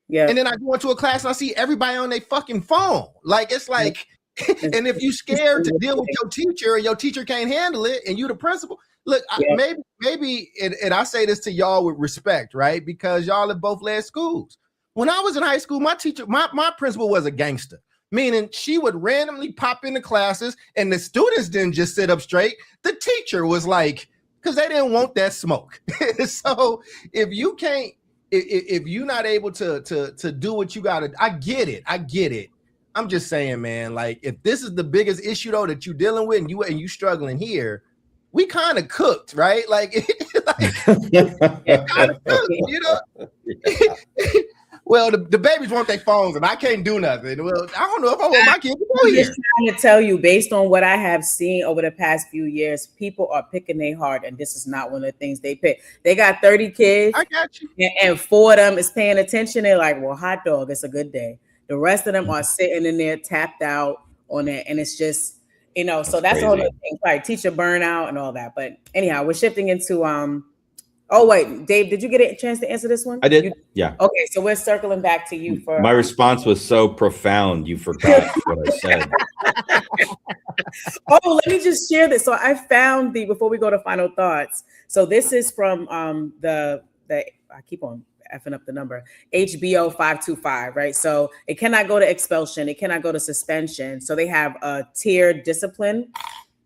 B: Yeah. And then I go into a class and I see everybody on their fucking phone. Like, it's like, and if you scared to deal with your teacher and your teacher can't handle it and you the principal, look, maybe and I say this to y'all with respect, right? Because y'all have both led schools. When I was in high school, my teacher, my principal was a gangster. Meaning she would randomly pop into classes and the students didn't just sit up straight. The teacher was like, because they didn't want that smoke. So if you can't, if you're not able to do what you gotta, I get it. I'm just saying, man, like, if this is the biggest issue though that you're dealing with and you struggling here, we kind of cooked, right? Like, kind of cooked, you know? Well, the babies want their phones, and I can't do nothing. Well, I don't know if I want my kids to go here.
A: I'm just trying to tell you, based on what I have seen over the past few years, people are picking their heart, and this is not one of the things they pick. They got 30 kids.
B: I got you.
A: And 4 of them is paying attention. They're like, well, hot dog, it's a good day. The rest of them are sitting in there tapped out on it, and it's just, you know, so that's all the things, like teacher burnout and all that. But anyhow, we're shifting into oh wait, Dave, did you get a chance to answer this one?
C: I did. Yeah.
A: Okay, so we're circling back to you for
C: my response was so profound you forgot what I said.
A: Oh, let me just share this. So I found before we go to final thoughts. So this is from the I keep on effing up the number, HBO 525, right? So it cannot go to expulsion, it cannot go to suspension. So they have a tiered discipline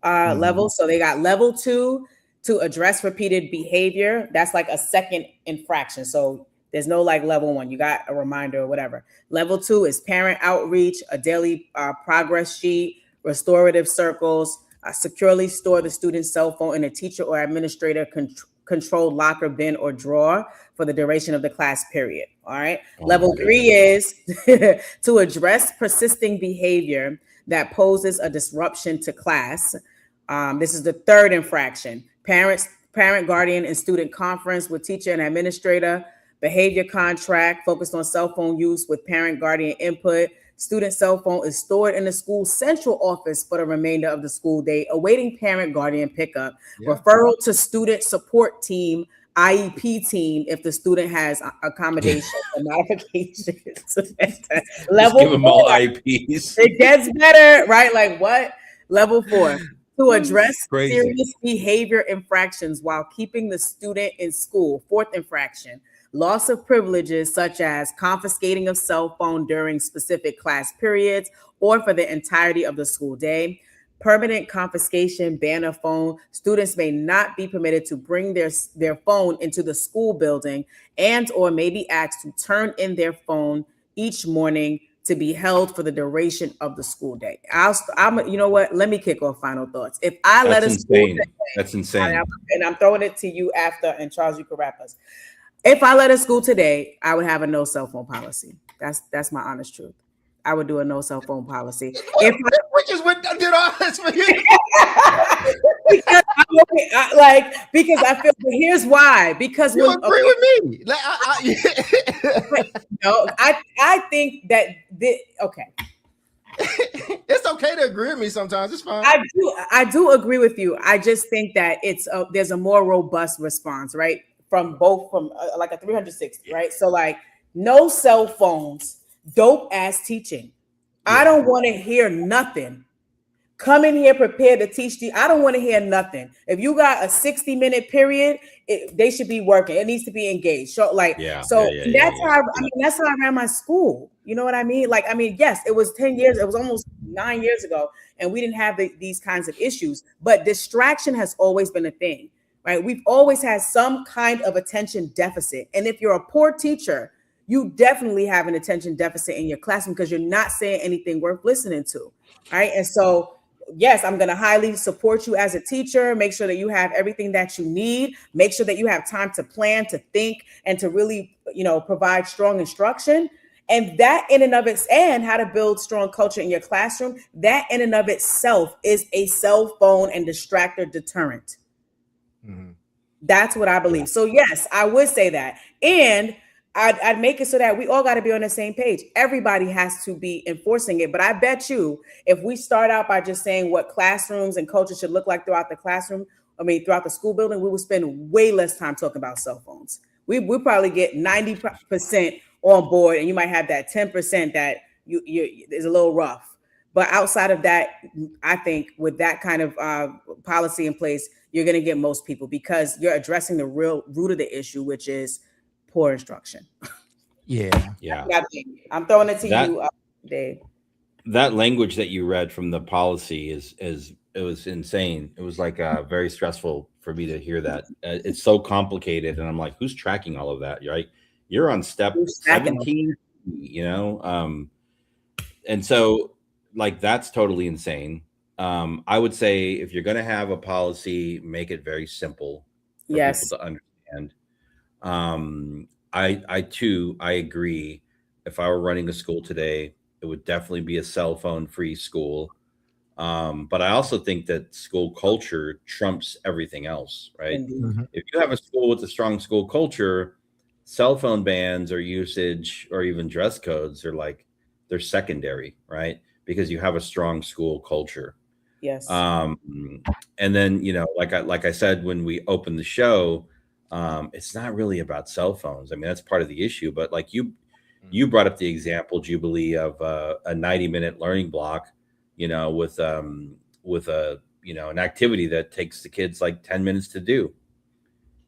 A: level. So they got level 2 to address repeated behavior. That's like a second infraction. So there's no like level 1, you got a reminder or whatever. Level 2 is parent outreach, a daily progress sheet, restorative circles, securely store the student's cell phone in a teacher or administrator controlled locker, bin, or drawer for the duration of the class period. All right. Level 3 is to address persisting behavior that poses a disruption to class. This is the third infraction. Parent, guardian, and student conference with teacher and administrator, behavior contract focused on cell phone use with parent, guardian input. Student cell phone is stored in the school central office for the remainder of the school day, awaiting parent, guardian pickup. Referral to student support team IEP team if the student has accommodation or modifications.
C: Just give them all IEPs.
A: It gets better, right? Like what? Level 4, to address serious behavior infractions while keeping the student in school. 4th infraction, loss of privileges such as confiscating of cell phone during specific class periods or for the entirety of the school day. Permanent confiscation, ban of phone. Students may not be permitted to bring their phone into the school building and or may be asked to turn in their phone each morning to be held for the duration of the school day. You know what? Let me kick off final thoughts. If I let us,
C: that's insane.
A: And I'm throwing it to you after, and Charles, you can wrap us. If I let a school today, I would have a no cell phone policy. That's my honest truth. I would do a no cell phone policy. If
B: we just did all this for you.
A: because I feel, but here's why. Because
B: you agree with me. Like,
A: no, I think that okay.
B: It's okay to agree with me sometimes. It's fine.
A: I do agree with you. I just think that there's a more robust response, right? From like a 360, right? So like no cell phones. Dope ass teaching. I don't want to hear nothing. Come in here prepared to teach you. I don't want to hear nothing. If you got a 60-minute period, they should be working. It needs to be engaged. So that's how I ran my school. You know what I mean? Like, I mean, yes, it was 10 years. It was almost 9 years ago, and we didn't have these kinds of issues. But distraction has always been a thing, right? We've always had some kind of attention deficit. And if you're a poor teacher, you definitely have an attention deficit in your classroom because you're not saying anything worth listening to, right? And so, yes, I'm going to highly support you as a teacher. Make sure that you have everything that you need. Make sure that you have time to plan, to think, and to really, provide strong instruction. And that in and of itself, and how to build strong culture in your classroom, that in and of itself is a cell phone and distractor deterrent. Mm-hmm. That's what I believe. So yes, I would say that. And I'd make it so that we all got to be on the same page. Everybody has to be enforcing it. But I bet you if we start out by just saying what classrooms and culture should look like throughout the school building, we would spend way less time talking about cell phones. We probably get 90% on board, and you might have that 10% that you is a little rough. But outside of that, I think with that kind of policy in place, you're going to get most people because you're addressing the real root of the issue, which is poor instruction.
B: Yeah.
A: I'm throwing it to you, Dave.
C: That language that you read from the policy is it was insane. It was like very stressful for me to hear that. It's so complicated, and I'm like, who's tracking all of that? Right? You're on step 17, and so like that's totally insane. I would say if you're going to have a policy, make it very simple for people to understand. I agree. If I were running a school today, it would definitely be a cell phone free school. But I also think that school culture trumps everything else, right? Mm-hmm. If you have a school with a strong school culture, cell phone bans or usage or even dress codes they're secondary, right? Because you have a strong school culture.
A: Yes.
C: And then, like I said, when we opened the show, it's not really about cell phones. I mean, that's part of the issue, but like you brought up the example, Jubilee, of a 90-minute learning block, with an activity that takes the kids like 10 minutes to do.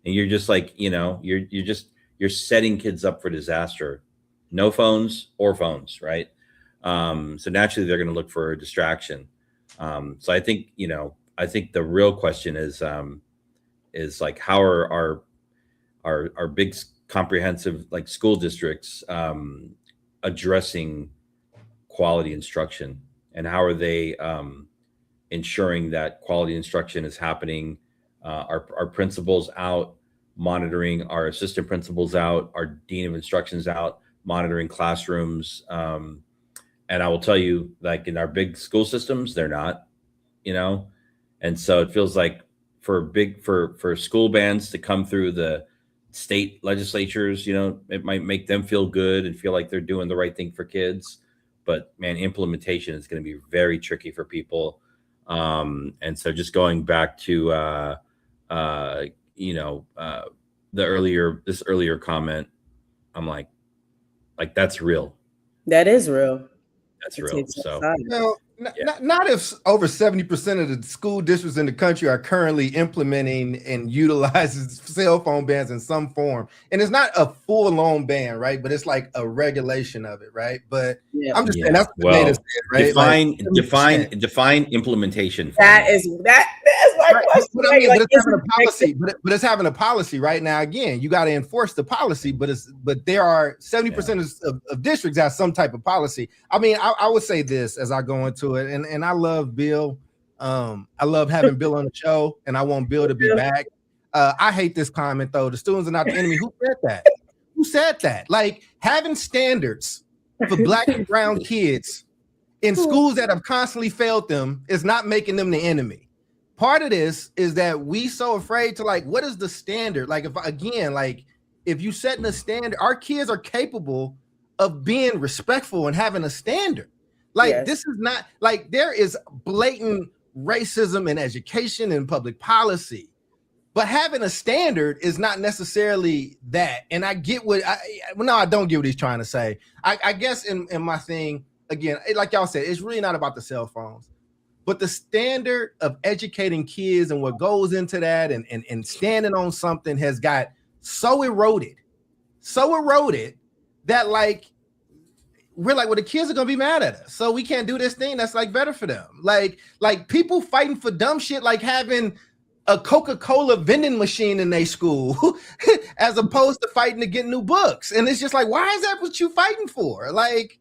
C: And you're just like, you're setting kids up for disaster. No phones or phones, right? So naturally they're going to look for a distraction. So I think the real question is like, how are our big comprehensive like school districts addressing quality instruction, and how are they ensuring that quality instruction is happening? Our principals out monitoring, our assistant principals out, our dean of instruction's out monitoring classrooms. And I will tell you, like in our big school systems, they're not, and so it feels like for school bans to come through the state legislatures, it might make them feel good and feel like they're doing the right thing for kids. But man, implementation is going to be very tricky for people. And so just going back to, this earlier comment, I'm like that's real.
A: That is real.
C: That's real. So
B: well, not if over 70% of the school districts in the country are currently implementing and utilizing cell phone bans in some form. And it's not a full-on ban, right? But it's like a regulation of it, right? But I'm just saying that's what the data said, right?
C: Define implementation.
A: That's my question.
B: But I mean, but it's having a policy. But it's having a policy right now. Again, you got to enforce the policy. But there are 70% of districts have some type of policy. I mean, I would say this as I go into it, and I love Bill. I love having Bill on the show, and I want Bill to be back. I hate this comment though. The students are not the enemy. Who said that? Who said that? Like having standards for Black and brown kids in schools that have constantly failed them is not making them the enemy. Part of this is that we so afraid to like, what is the standard? Like if you setting a standard, our kids are capable of being respectful and having a standard. Like this is not like there is blatant racism in education and public policy, but having a standard is not necessarily that. And I get I don't get what he's trying to say. I guess in my thing, again, like y'all said, it's really not about the cell phones, but the standard of educating kids and what goes into that and standing on something has got so eroded that like, we're like, well, the kids are gonna be mad at us, so we can't do this thing that's like better for them. Like people fighting for dumb shit, like having a Coca-Cola vending machine in their school, as opposed to fighting to get new books. And it's just like, why is that what you fighting for? Like,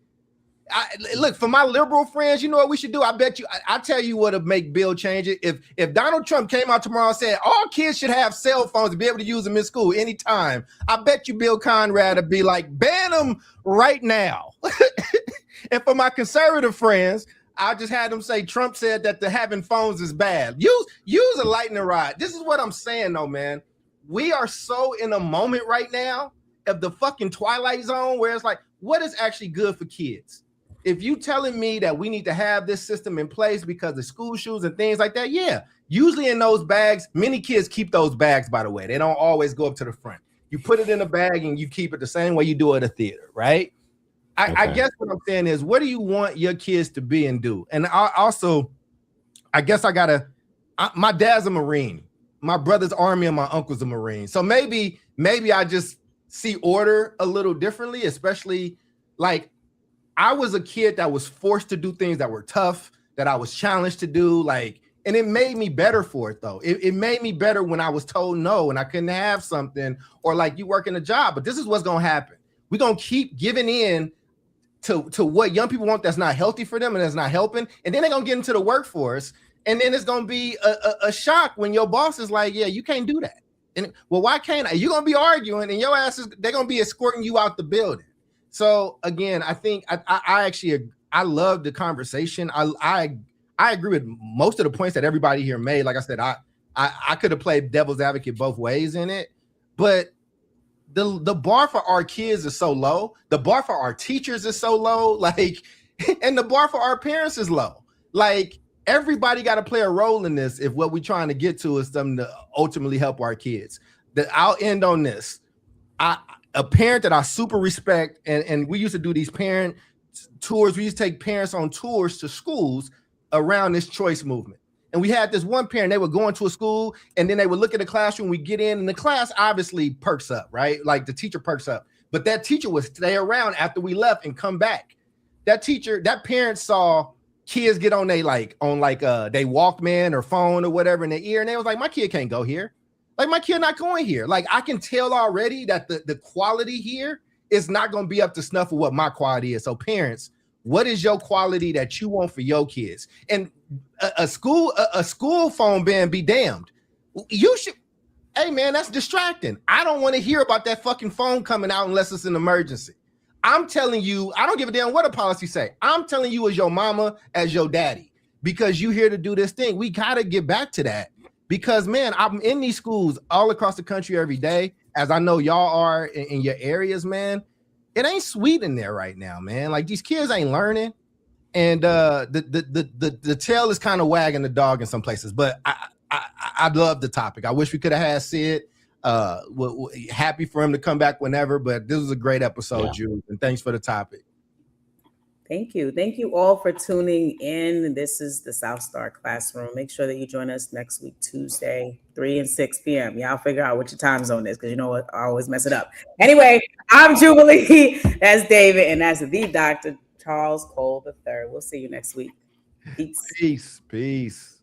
B: look, for my liberal friends, you know what we should do? I bet you, I tell you what would make Bill change it. If Donald Trump came out tomorrow and said all kids should have cell phones to be able to use them in school anytime, I bet you Bill Conrad would be like, ban them right now. And for my conservative friends, I just had them say Trump said that the having phones is bad. Use a lightning rod. This is what I'm saying though, man. We are so in a moment right now of the fucking Twilight Zone where it's like, what is actually good for kids? If you telling me that we need to have this system in place because of school shoes and things like that, yeah. Usually in those bags, many kids keep those bags, by the way. They don't always go up to the front. You put it in a bag and you keep it the same way you do at a theater, right? I guess what I'm saying is, what do you want your kids to be and do? And I guess my dad's a Marine. My brother's Army and my uncle's a Marine. So maybe I just see order a little differently, especially like, I was a kid that was forced to do things that were tough, that I was challenged to do, like, and it made me better for it though. It made me better when I was told no and I couldn't have something, or like you working a job, but this is what's gonna happen. We're gonna keep giving in to what young people want that's not healthy for them and that's not helping, and then they're gonna get into the workforce, and then it's gonna be a shock when your boss is like, yeah, you can't do that. And well, why can't I? You're gonna be arguing and your asses, they're gonna be escorting you out the building. So again, I think I love the conversation. I agree with most of the points that everybody here made. Like I said, I could have played devil's advocate both ways in it, but the bar for our kids is so low. The bar for our teachers is so low, like, and the bar for our parents is low. Like everybody got to play a role in this if what we're trying to get to is something to ultimately help our kids. I'll end on this. A parent that I super respect, and we used to do these parent tours. We used to take parents on tours to schools around this choice movement. And we had this one parent, they would go into a school and then they would look at the classroom. We get in and the class obviously perks up, right? Like the teacher perks up, but that teacher would stay around after we left and come back. That parent saw kids get on they Walkman or phone or whatever in their ear. And they was like, my kid can't go here. Like my kid not going here. Like I can tell already that the quality here is not going to be up to snuff of what my quality is. So parents, what is your quality that you want for your kids? And a school phone ban be damned. You should, hey man, that's distracting. I don't want to hear about that fucking phone coming out unless it's an emergency. I'm telling you, I don't give a damn what a policy say. I'm telling you as your mama, as your daddy, because you here to do this thing. We got to get back to that. Because, man, I'm in these schools all across the country every day, as I know y'all are in your areas, man. It ain't sweet in there right now, man. Like, these kids ain't learning. And the tail is kind of wagging the dog in some places. But I love the topic. I wish we could have had Sid. happy for him to come back whenever. But this was a great episode, Jude, and thanks for the topic.
A: Thank you. Thank you all for tuning in. This is the South Star Classroom. Make sure that you join us next week, Tuesday, 3 and 6 p.m. Y'all figure out what your time zone is, because you know what? I always mess it up. Anyway, I'm Jubilee. That's David, and that's the Dr. Charles Cole III. We'll see you next week. Peace.
B: Peace.